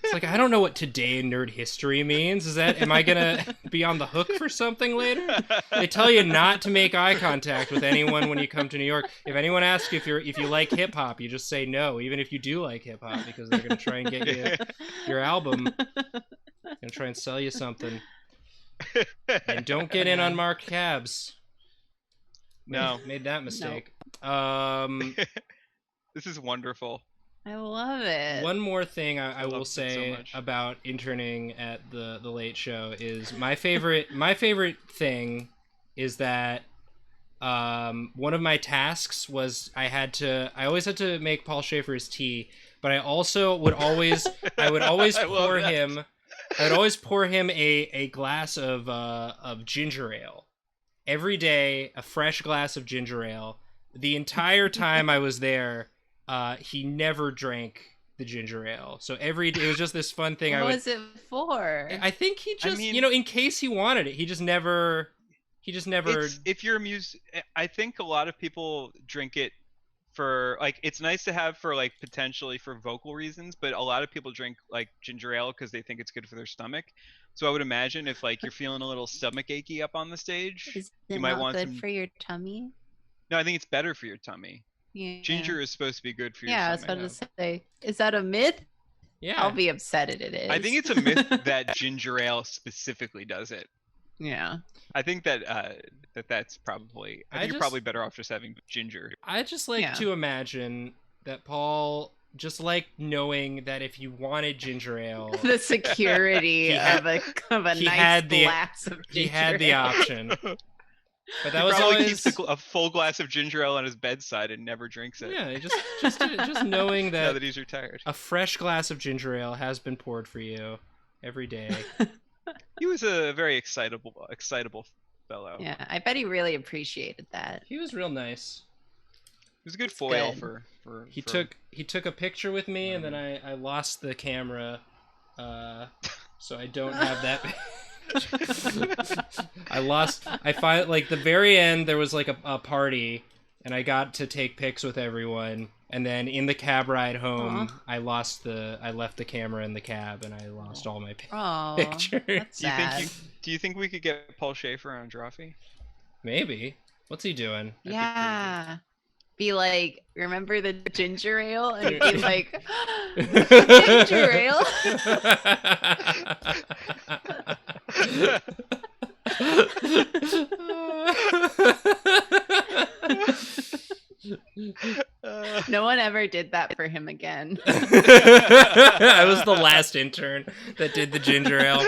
It's like, I don't know what today in nerd history means. Am I gonna be on the hook for something later? They tell you not to make eye contact with anyone when you come to New York. If anyone asks if you like hip hop, you just say no, even if you do like hip hop, because they're gonna try and get you your album and try and sell you something. And don't get in unmarked cabs. No. Made that mistake. This is wonderful. I love it. One more thing I will love it say so much. about interning at the Late Show is my favorite thing is that one of my tasks was I always had to make Paul Schaefer's tea, but I also would always pour him a glass of ginger ale. Every day, a fresh glass of ginger ale. The entire time I was there, he never drank the ginger ale. So every day, it was just this fun thing. What was it for? I think he just, in case he wanted it, he just never. If you're I think a lot of people drink it for, like, it's nice to have for, like, potentially for vocal reasons, but a lot of people drink, like, ginger ale because they think it's good for their stomach. So I would imagine if, like, you're feeling a little stomach achy up on the stage, Is it you might not want good for your tummy? No, I think it's better for your tummy. Yeah. Ginger is supposed to be good for your Yeah, I was stomach. about to say, is that a myth? Yeah. I'll be upset if it is. I think it's a myth that ginger ale specifically does it. Yeah. I think that that's probably. You're probably better off just having ginger. I just like to imagine that Paul just like knowing that if you wanted ginger ale, the security of a nice glass of ginger he had the ale. option. But that he was probably always keeps a full glass of ginger ale on his bedside and never drinks it. Yeah, just knowing now that that he's retired, a fresh glass of ginger ale has been poured for you every day. He was a very excitable fellow. Yeah, I bet he really appreciated that. He was real nice. It was a good That's foil good. for. He took a picture with me, and then I lost the camera so I don't have that. I find like the very end there was like a party, and I got to take pics with everyone, and then in the cab ride home, I left the camera in the cab, and I lost all my pictures. That's sad. Do you think we could get Paul Schaefer on Drawfee? Maybe. What's he doing? Yeah. Be like, remember the ginger ale? And be like, ginger ale? No one ever did that for him again. I was the last intern that did the ginger ale.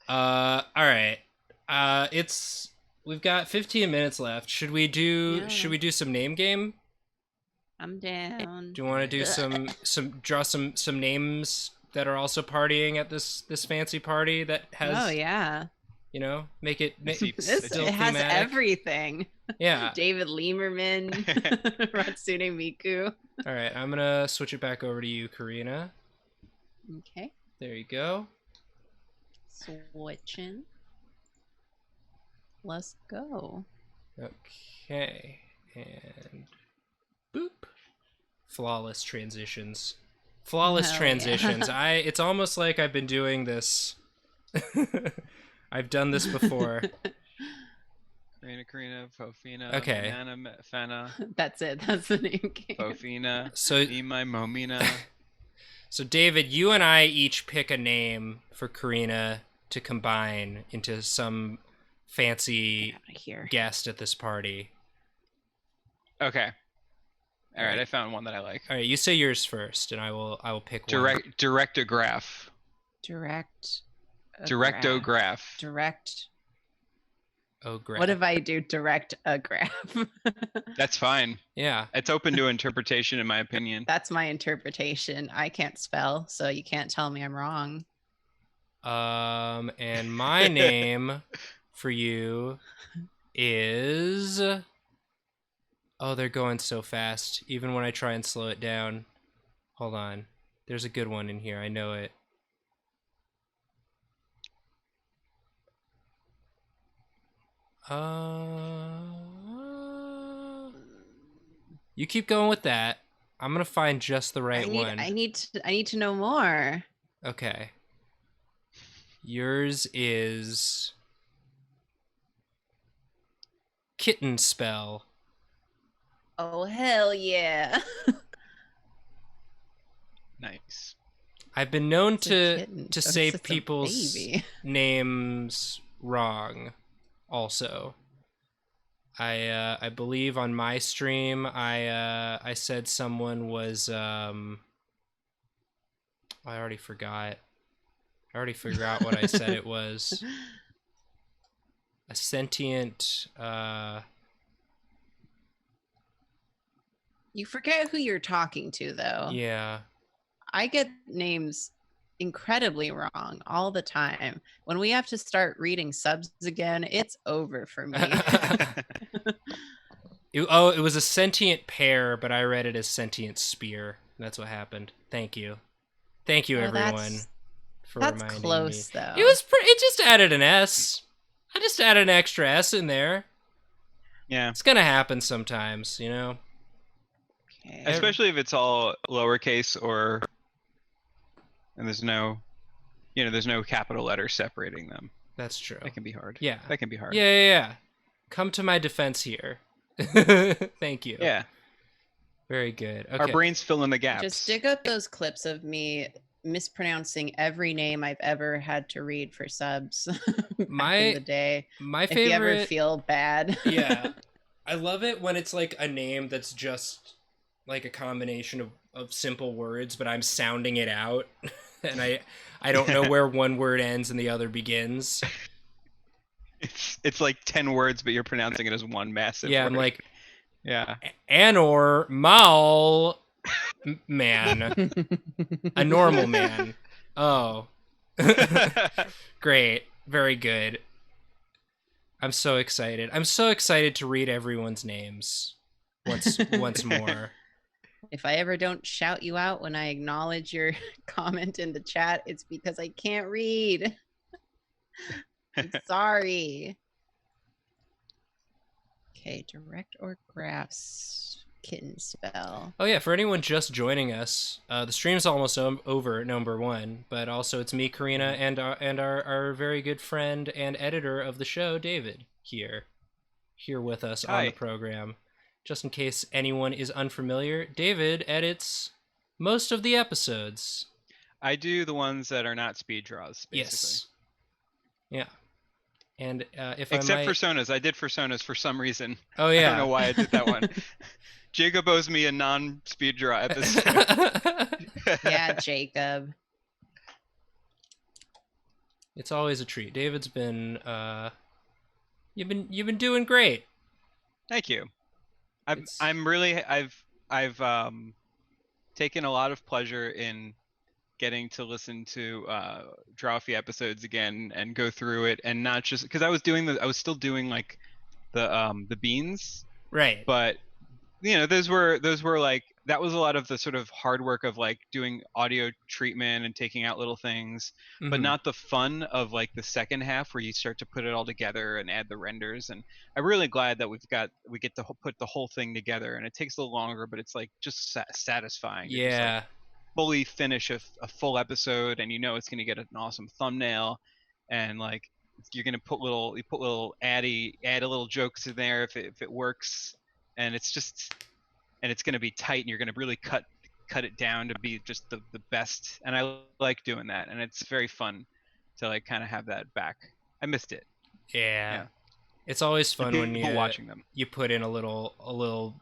All right. We've got 15 minutes left. Should we do some name game? I'm down. Do you want to do draw some names that are also partying at this fancy party that has? Oh yeah. You know, make it It has thematic. everything. Yeah. David Lemmerman, Ratsune Miku. All right, I'm gonna switch it back over to you, Karina. Okay. There you go. Switching. Let's go. Okay, and boop. Flawless transitions. Flawless Hell transitions. yeah. It's almost like I've been doing this. I've done this before. Karina, Fofina, Okay. Nana, Fena, That's it. That's the name game. Fofina, So, Imai, Momina. so David, you and I each pick a name for Karina to combine into some fancy Get out of here. guest at this party. Okay. All right, I found one that I like. All right, you say yours first, and I will pick one. Directograph. Directograph. Direct. Oh, great. What if I do direct a graph? That's fine. Yeah. It's open to interpretation, in my opinion. That's my interpretation. I can't spell, so you can't tell me I'm wrong. And my name for you is... Oh, they're going so fast, even when I try and slow it down. Hold on. There's a good one in here. I know it. You keep going with that. I'm gonna find just the right one. I need to know more. Okay. Yours is Kitten Spell. Oh hell yeah. Nice. I've been known It's a to kitten, to so say it's just a people's baby. names wrong also. I believe on my stream I said someone was I already forgot. I already forgot what I said it was. A sentient You forget who you're talking to though. yeah. I get names incredibly wrong all the time. When we have to start reading subs again, it's over for me. It was a sentient pear, but I read it as sentient spear. That's what happened. Thank you, everyone, for That's reminding close me. though. It just added an S. I just added an extra S in there. Yeah. It's gonna happen sometimes, you know. Okay. Especially if it's all lowercase and there's no capital letters separating them. That's true. That can be hard. Yeah. That can be hard. Yeah. Come to my defense here. Thank you. Yeah. Very good. Okay. Our brains fill in the gaps. Just dig up those clips of me mispronouncing every name I've ever had to read for subs back in the day. My If favorite. you ever feel bad. Yeah. I love it when it's like a name that's just like a combination of simple words, but I'm sounding it out, and I don't know where one word ends and the other begins. It's like 10 words, but you're pronouncing it as one massive Yeah, word. I'm like yeah. Anor Mal man, a normal man. Oh, great, very good. I'm so excited. I'm so excited to read everyone's names once more. If I ever don't shout you out when I acknowledge your comment in the chat, it's because I can't read. I'm sorry. Okay, direct or graphs kitten spell. Oh yeah, for anyone just joining us, the stream's almost over, number one, but also it's me, Karina, and our very good friend and editor of the show, David, here with us on Hi. the program. Just in case anyone is unfamiliar, David edits most of the episodes. I do the ones that are not speed draws, basically. Yes. Yeah. And if Except I might... for Sonas. I did for Sonas for some reason. Oh yeah. I don't know why I did that one. Jacob owes me a non-speed draw episode. Yeah, Jacob. It's always a treat. David's been you've been doing great. Thank you. It's- I've taken a lot of pleasure in getting to listen to Drawfee episodes again and go through it, and not just because I was still doing like the beans, Right. but you know, those were like, that was a lot of the sort of hard work of like doing audio treatment and taking out little things, but Mhm. not the fun of like the second half where you start to put it all together and add the renders. And I'm really glad that we get to put the whole thing together, and it takes a little longer, but it's like just satisfying to just, like, Yeah. fully finish a full episode, and you know it's going to get an awesome thumbnail, and like you're going to put little add a little jokes in there if it works, and it's going to be tight, and you're going to really cut it down to be just the best. And I like doing that, and it's very fun to like kind of have that back. I missed it. Yeah. It's always fun when People watching them. you put in a little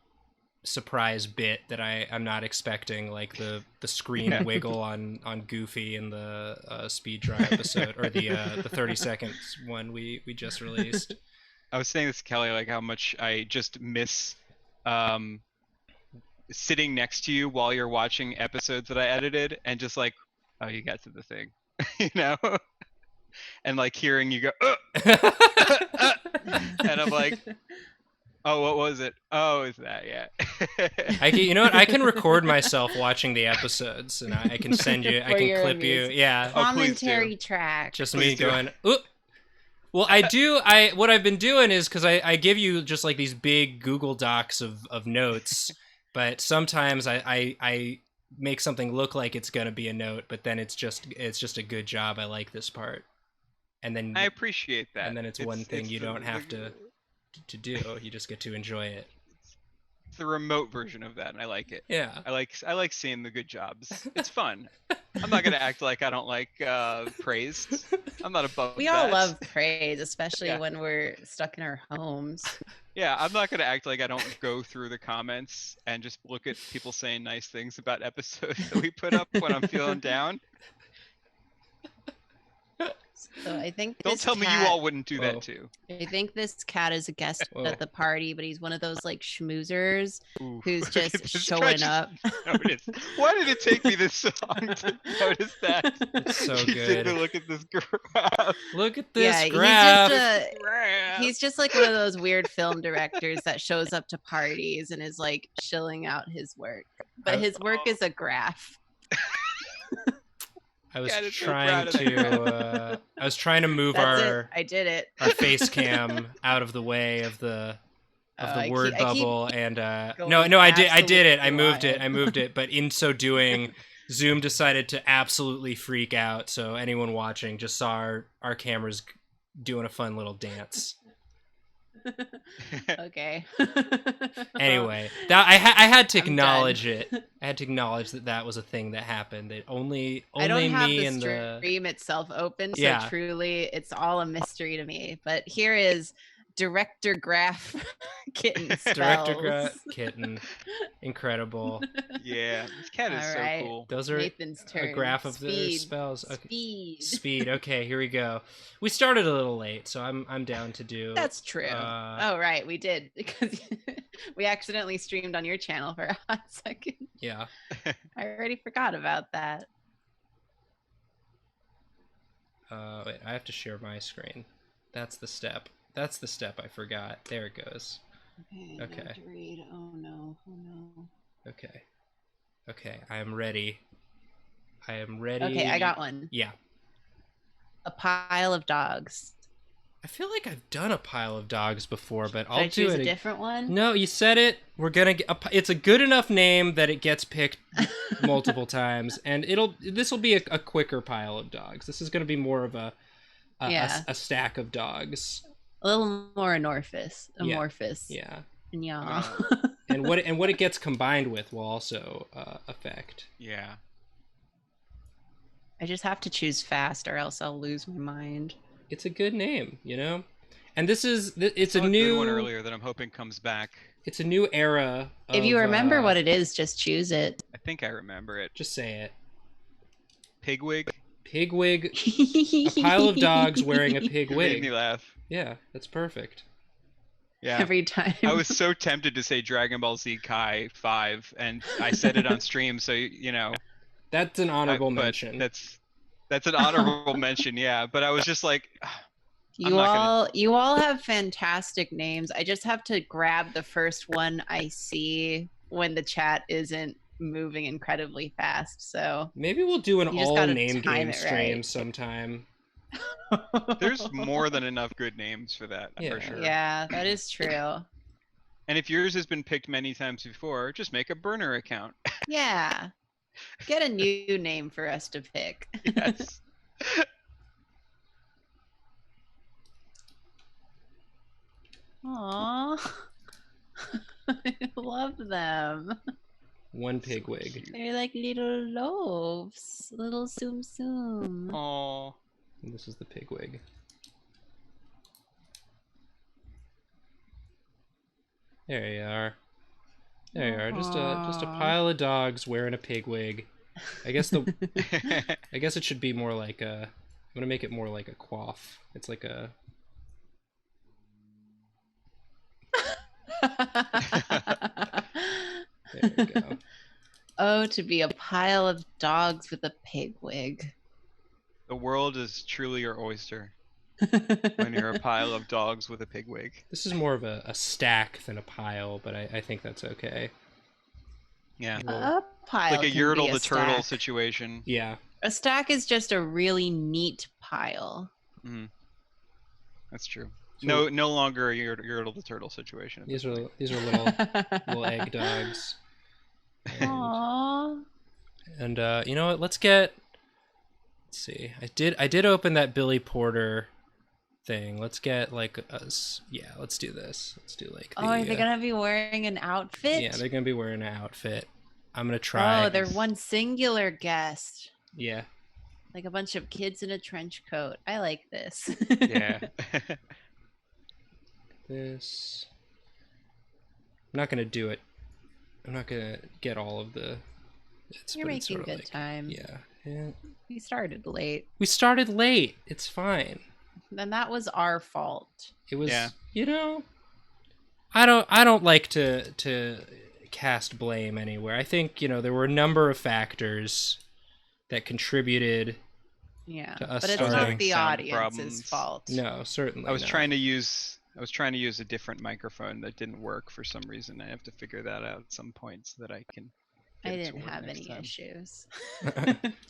surprise bit that I'm not expecting, like the screen wiggle on Goofy in the speed dry episode, or the 30 seconds one we just released. I was saying this to Kelly, like how much I just miss sitting next to you while you're watching episodes that I edited, and just like, oh, you got to the thing, you know, and like hearing you go, and I'm like, oh, what was it? Oh, is that, yeah. You know what? I can record myself watching the episodes, and I can send you. I For can your clip you. music. Yeah. Oh, please do. Commentary track. Just Please me do. going, oop. Well, what I've been doing is, because I give you just like these big Google Docs of notes, but sometimes I make something look like it's gonna be a note, but then it's just a good job. I like this part, and then I appreciate that. and then it's one thing you the- don't have to do. You just get to enjoy it. It's the remote version of that, and I like it. Yeah. I like seeing the good jobs. It's fun. I'm not gonna act like I don't like praise. I'm not above We that. all love praise, especially Yeah. when we're stuck in our homes. Yeah, I'm not gonna act like I don't go through the comments and just look at people saying nice things about episodes that we put up when I'm feeling down. So I think Don't this tell me you cat- all wouldn't do Whoa. that too. I think this cat is a guest Whoa. at the party, but he's one of those like schmoozers Ooh, who's look at just this showing guy up. just noticed. Why did it take me this long to notice that? It's so Just good. to look at this graph. Look at this Yeah, graph. he's just like one of those weird film directors that shows up to parties and is like shilling out his work. But his work is a graph. I was God, it's so trying proud of that to I was trying to move That's our it. I did it. our face cam out of the way of the I word keep- I keep bubble, and going no, I did it. I absolutely moved wild. it, but in so doing, Zoom decided to absolutely freak out. So anyone watching just saw our cameras doing a fun little dance. Okay. Anyway, that I had to I'm acknowledge it. I had to acknowledge that was a thing that happened. That only I don't have me the and the stream itself open, so Yeah. truly it's all a mystery to me. But here is Director Graph Kitten director spells. kitten, incredible. Yeah, this cat is All so right. cool. Those are Nathan's turn. a graph of the Speed. spells. Okay. Speed. Speed. Okay, here we go. We started a little late, so I'm down to do. That's true. Oh right, we did because we accidentally streamed on your channel for a hot second. Yeah. I already forgot about that. Wait, I have to share my screen. That's the step. That's the step I forgot. There it goes. Okay. Okay. Not to read. Oh no. Oh no. Okay. Okay, I am ready. I am ready. Okay, I got one. Yeah. A pile of dogs. I feel like I've done a pile of dogs before, but Should I'll I do choose it. a different one? No, you said it. We're gonna get. It's a good enough name that it gets picked multiple times, and this will be a quicker pile of dogs. This is gonna be more of a stack of dogs. A little more amorphous. Yeah. Yeah. And what it gets combined with will also affect. Yeah. I just have to choose fast, or else I'll lose my mind. It's a good name, you know. And it's It's a a new good one earlier that I'm hoping comes back. It's a new era. If you remember what it is, just choose it. I think I remember it. Just say it. Pigwig. Pigwig. A pile of dogs wearing a pig Made wig. me laugh. Yeah, that's perfect. Yeah. Every time. I was so tempted to say Dragon Ball Z Kai 5, and I said it on stream, so you know. That's an honorable but mention. That's an honorable mention, yeah. But I was just like, you all have fantastic names. I just have to grab the first one I see when the chat isn't moving incredibly fast. So maybe we'll do an all name game it stream right. sometime. there's more than enough good names for that, for sure. Yeah, that is true. And if yours has been picked many times before, just make a burner account. Yeah. Get a new name for us to pick. Yes. Aww. I love them. One pigwig. They're like little loaves. Little Tsum Tsum. Oh. And this is the pigwig. There you are. There you are. Just a pile of dogs wearing a pigwig. I guess I guess it should be more like a. I'm gonna make it more like a quaff. It's like a. There we go. Oh, to be a pile of dogs with a pig wig. The world is truly your oyster when you're a pile of dogs with a pig wig. This is more of a stack than a pile, but I think that's okay. Yeah. A pile Like a can Yertle be the turtle stack. situation. Yeah. A stack is just a really neat pile. Mm. That's true. So- No longer a Yertle the turtle situation. These are little egg dogs. Aww. And you know what? Let's see. I did open that Billy Porter thing. Let's get like us. Yeah, let's do this. Let's do like. Oh, are they gonna be wearing an outfit? Yeah, they're gonna be wearing an outfit. I'm gonna try. Oh, they're one singular guest. Yeah. Like a bunch of kids in a trench coat. I like this. Yeah. This. I'm not gonna do it. I'm not gonna get all of the. You're but it's making sort of good like- time. Yeah. We started late. We started late. It's fine. Then that was our fault. It was. Yeah. You know. I don't like to cast blame anywhere. I think there were a number of factors that contributed. Yeah, To us but it's starting not the sound audience's problems. fault. No, certainly. I was not. trying to use a different microphone that didn't work for some reason. I have to figure that out at some point so that I can. I get it to didn't work have next any time. issues.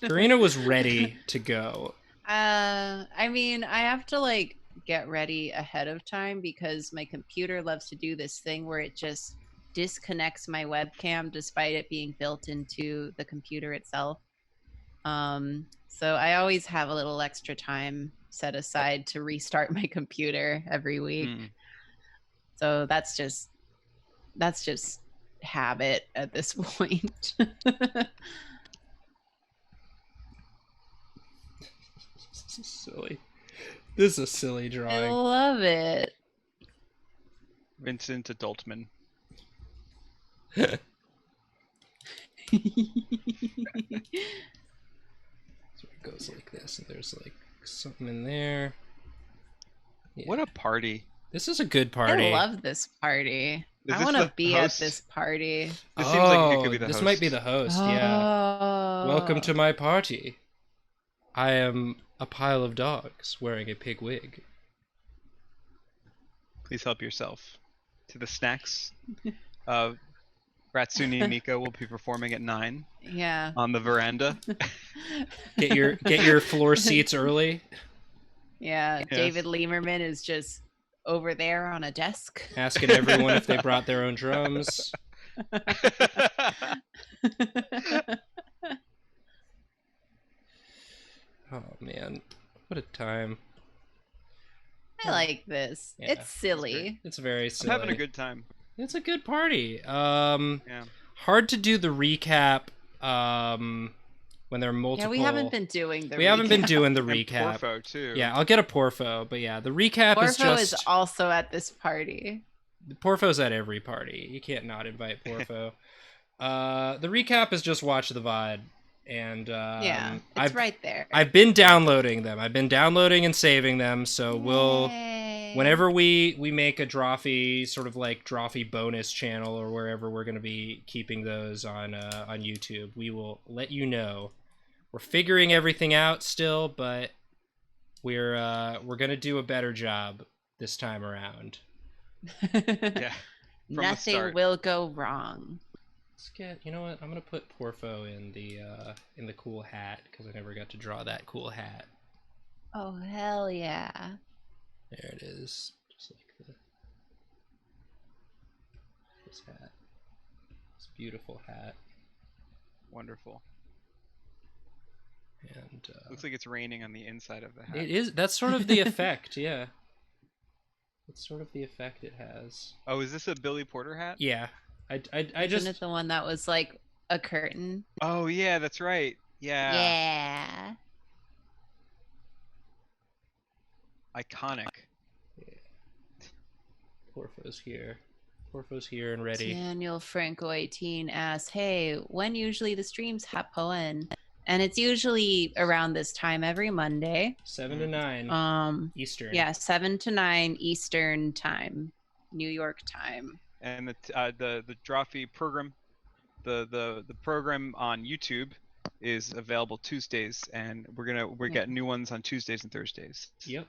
Karina was ready to go. I mean, I have to like get ready ahead of time because my computer loves to do this thing where it just disconnects my webcam despite it being built into the computer itself. So I always have a little extra time set aside to restart my computer every week. Mm. So that's just habit at this point. This is silly. This is a silly I drawing. love it. Vincent Adultman. So it goes like this, and there's like something in there. Yeah. What a party! This is a good party. I love this party. Is I this want to the be at host? this party. This seems like it could be the this host. might be the host. Yeah. Oh. Welcome to my party. I am a pile of dogs wearing a pig wig. Please help yourself to the snacks. Uh, Ratsuni Mika will be performing at 9 Yeah. on the veranda. Get your floor seats early. Yeah. Yes. David Lemmerman is just over there on a desk. Asking everyone if they brought their own drums. Oh man, what a time! I like this. Yeah, It's silly. It's very I'm silly. having a good time. It's a good party. Yeah. Hard to do the recap. When there are multiple. Yeah, we haven't been doing the. We haven't been recap. doing the And recap. Porfo too. Yeah, I'll get a Porfo, but yeah, the recap is Porfo just. is also at this party. Porfo's at every party. You can't not invite Porfo. The recap is just watch the VOD, and Yeah, it's I've right there. I've been downloading them. I've been downloading and saving them, so we'll. Yay. Whenever we make a Drawfee sort of like Drawfee bonus channel or wherever we're going to be keeping those on YouTube, we will let you know. We're figuring everything out still, but we're going to do a better job this time around. Yeah. From the Nothing start. will go wrong. Let's get. You know what? I'm going to put Porfo in the cool hat because I never got to draw that cool hat. Oh hell yeah! There it is. Just like this hat. This beautiful hat. Wonderful. And Looks like it's raining on the inside of the hat. it is. That's sort of the effect, yeah. That's sort of the effect it has. Oh, is this a Billy Porter hat? Yeah, I Isn't just it the one that was like a curtain? Oh yeah, that's right. Yeah. Yeah. Iconic. Porfo's here. Porfo's here and ready. Daniel Franco 18 asks, "Hey, when usually the streams happen?" And it's usually around this time every Monday. 7 to 9 Eastern. Yeah, 7 to 9 Eastern time, New York time. And the Drawfee program, the program on YouTube is available Tuesdays, and we got new ones on Tuesdays and Thursdays. Yep.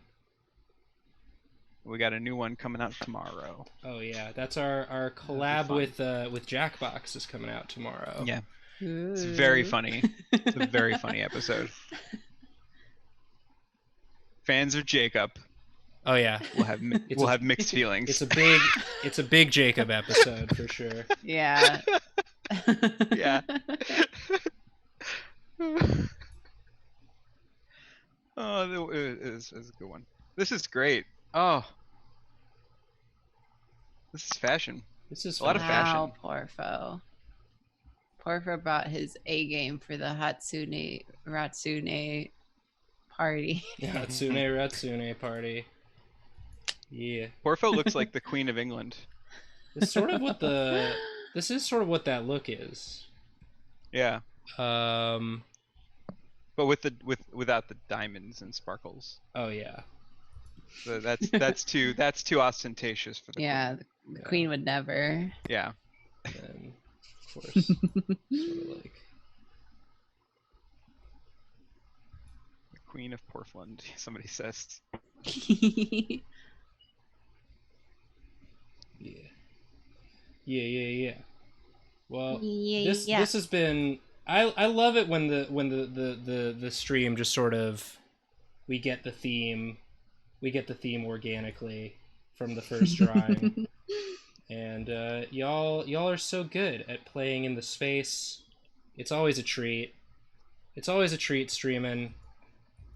We got a new one coming out tomorrow. Oh yeah, that's our collab with Jackbox is coming out tomorrow. Yeah, it's very funny. It's a very funny episode. Fans of Jacob Oh yeah. will have mixed feelings. It's a big Jacob episode for sure. Yeah. Yeah. Oh, it is a good one. This is great. Oh, this is fashion. This is A lot of fashion. Wow, Porfo. Porfo brought his A game for the Hatsune Ratsune party. Ratsune party. Yeah. Porfo looks like the Queen of England. This is sort of what that look is. Yeah, Um but without the diamonds and sparkles. oh yeah. So that's too ostentatious for the Yeah, Queen. the queen would never. Yeah. And of course sort of like The Queen of Portland, somebody says. Yeah. Well, Yeah. this has been I love it when the stream just sort of we get the theme organically from the first drawing. And y'all are so good at playing in the space. It's always a treat. Streaming.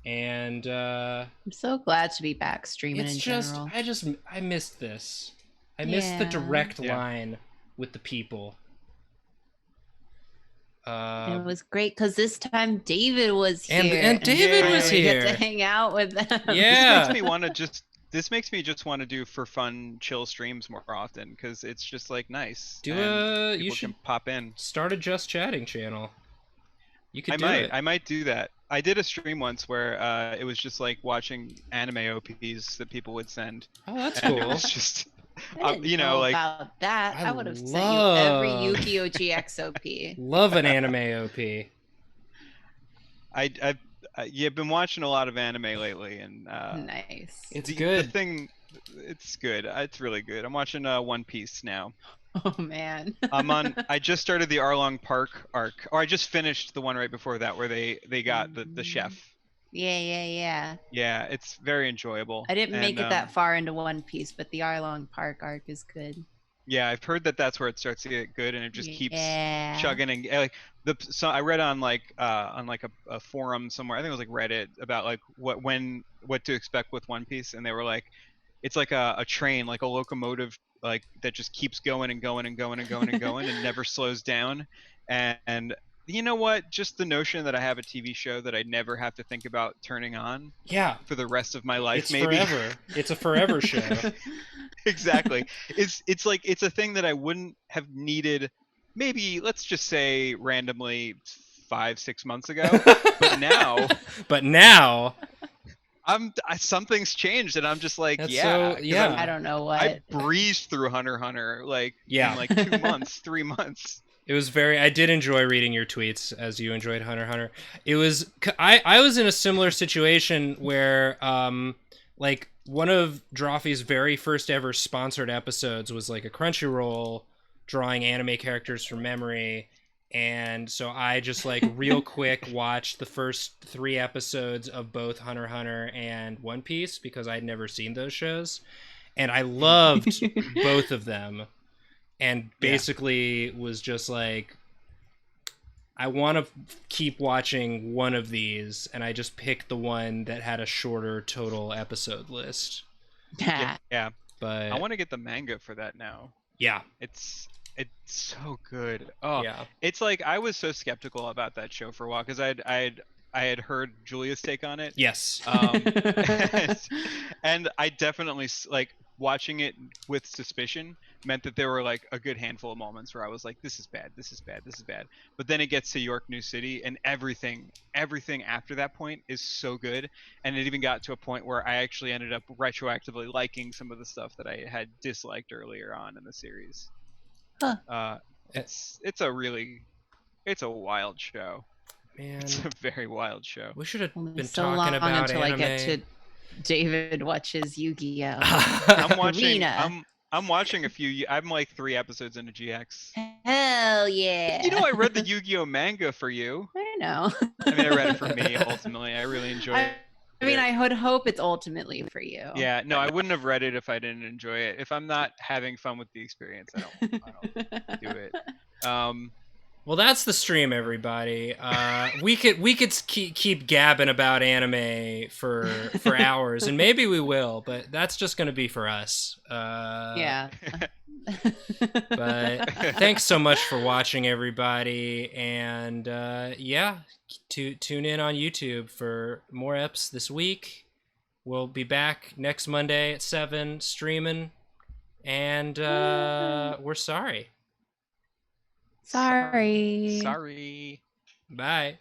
And I'm so glad to be back streaming it's in just general. I missed this. I missed the Yeah. direct Yeah. line with the people. It was great because this time David was here. And David was we get here. to hang out with them. Yeah. This makes me just want to do for fun chill streams more often because it's just like nice. You and people should can pop in. start a Just Chatting channel. You could I might do that. I did a stream once where it was just like watching anime OPs that people would send. Oh, that's And it cool. was just I didn't you know, know like about that. I I would have sent you every love- Yu-Gi-Oh! GX OP. Love an anime OP. I've been watching a lot of anime lately, and Nice. It's the good. thing, it's good. It's really good. I'm watching One Piece now. Oh man. I just started the Arlong Park arc, or I just finished the one right before that where they got the chef. Yeah. Yeah, it's very enjoyable. I didn't make And, it that far into One Piece, but the Arlong Park arc is good. Yeah, I've heard that that's where it starts to get good, and it just keeps Yeah. chugging and like so I read on like a forum somewhere, I think it was like Reddit, about like what to expect with One Piece, and they were like, it's like a train, like a locomotive, like that just keeps going and going and going and going and going and never slows down. And you know what? Just the notion that I have a TV show that I never have to think about turning on Yeah, for the rest of my life, it's maybe. forever. It's a forever show. Exactly. It's like it's a thing that I wouldn't have needed, maybe let's just say randomly 5-6 months ago. But now something's changed, and I'm just like, That's yeah, so- 'cause yeah. I don't know what. I breezed through Hunter x Hunter like Yeah. in like 2 months, 3 months. It was I did enjoy reading your tweets as you enjoyed Hunter x Hunter. It was I was in a similar situation where like one of Drawfee's very first ever sponsored episodes was like a Crunchyroll drawing anime characters from memory, and so I just like real quick watched the first 3 episodes of both Hunter x Hunter and One Piece because I'd never seen those shows, and I loved both of them. And basically was just like, I want to keep watching one of these, and I just picked the one that had a shorter total episode list. Yeah. But I want to get the manga for that now. yeah, It's so good. Oh, yeah, it's like I was so skeptical about that show for a while because I had heard Julia's take on it. yes, And I definitely like watching it with suspicion meant that there were like a good handful of moments where I was like, this is bad, this is bad, this is bad. But then it gets to York New City, and everything after that point is so good. And it even got to a point where I actually ended up retroactively liking some of the stuff that I had disliked earlier on in the series. Huh. It's a wild show. man, It's a very wild show. we should have Only been so talking long about until anime. I get to David watches Yu-Gi-Oh. I'm watching. Arena. I'm watching a few. I'm like 3 episodes into GX. Hell yeah. You know, I read the Yu-Gi-Oh manga for you. I know. I mean, I read it for me ultimately. I really enjoyed it. I mean, I would hope it's ultimately for you. Yeah, no, I wouldn't have read it if I didn't enjoy it. If I'm not having fun with the experience, I don't do it. Well, that's the stream, everybody. We could keep gabbing about anime for hours, and maybe we will, but that's just going to be for us. Yeah. But thanks so much for watching, everybody, and tune in on YouTube for more eps this week. We'll be back next Monday at 7 streaming, and we're sorry. Sorry. Sorry. Bye.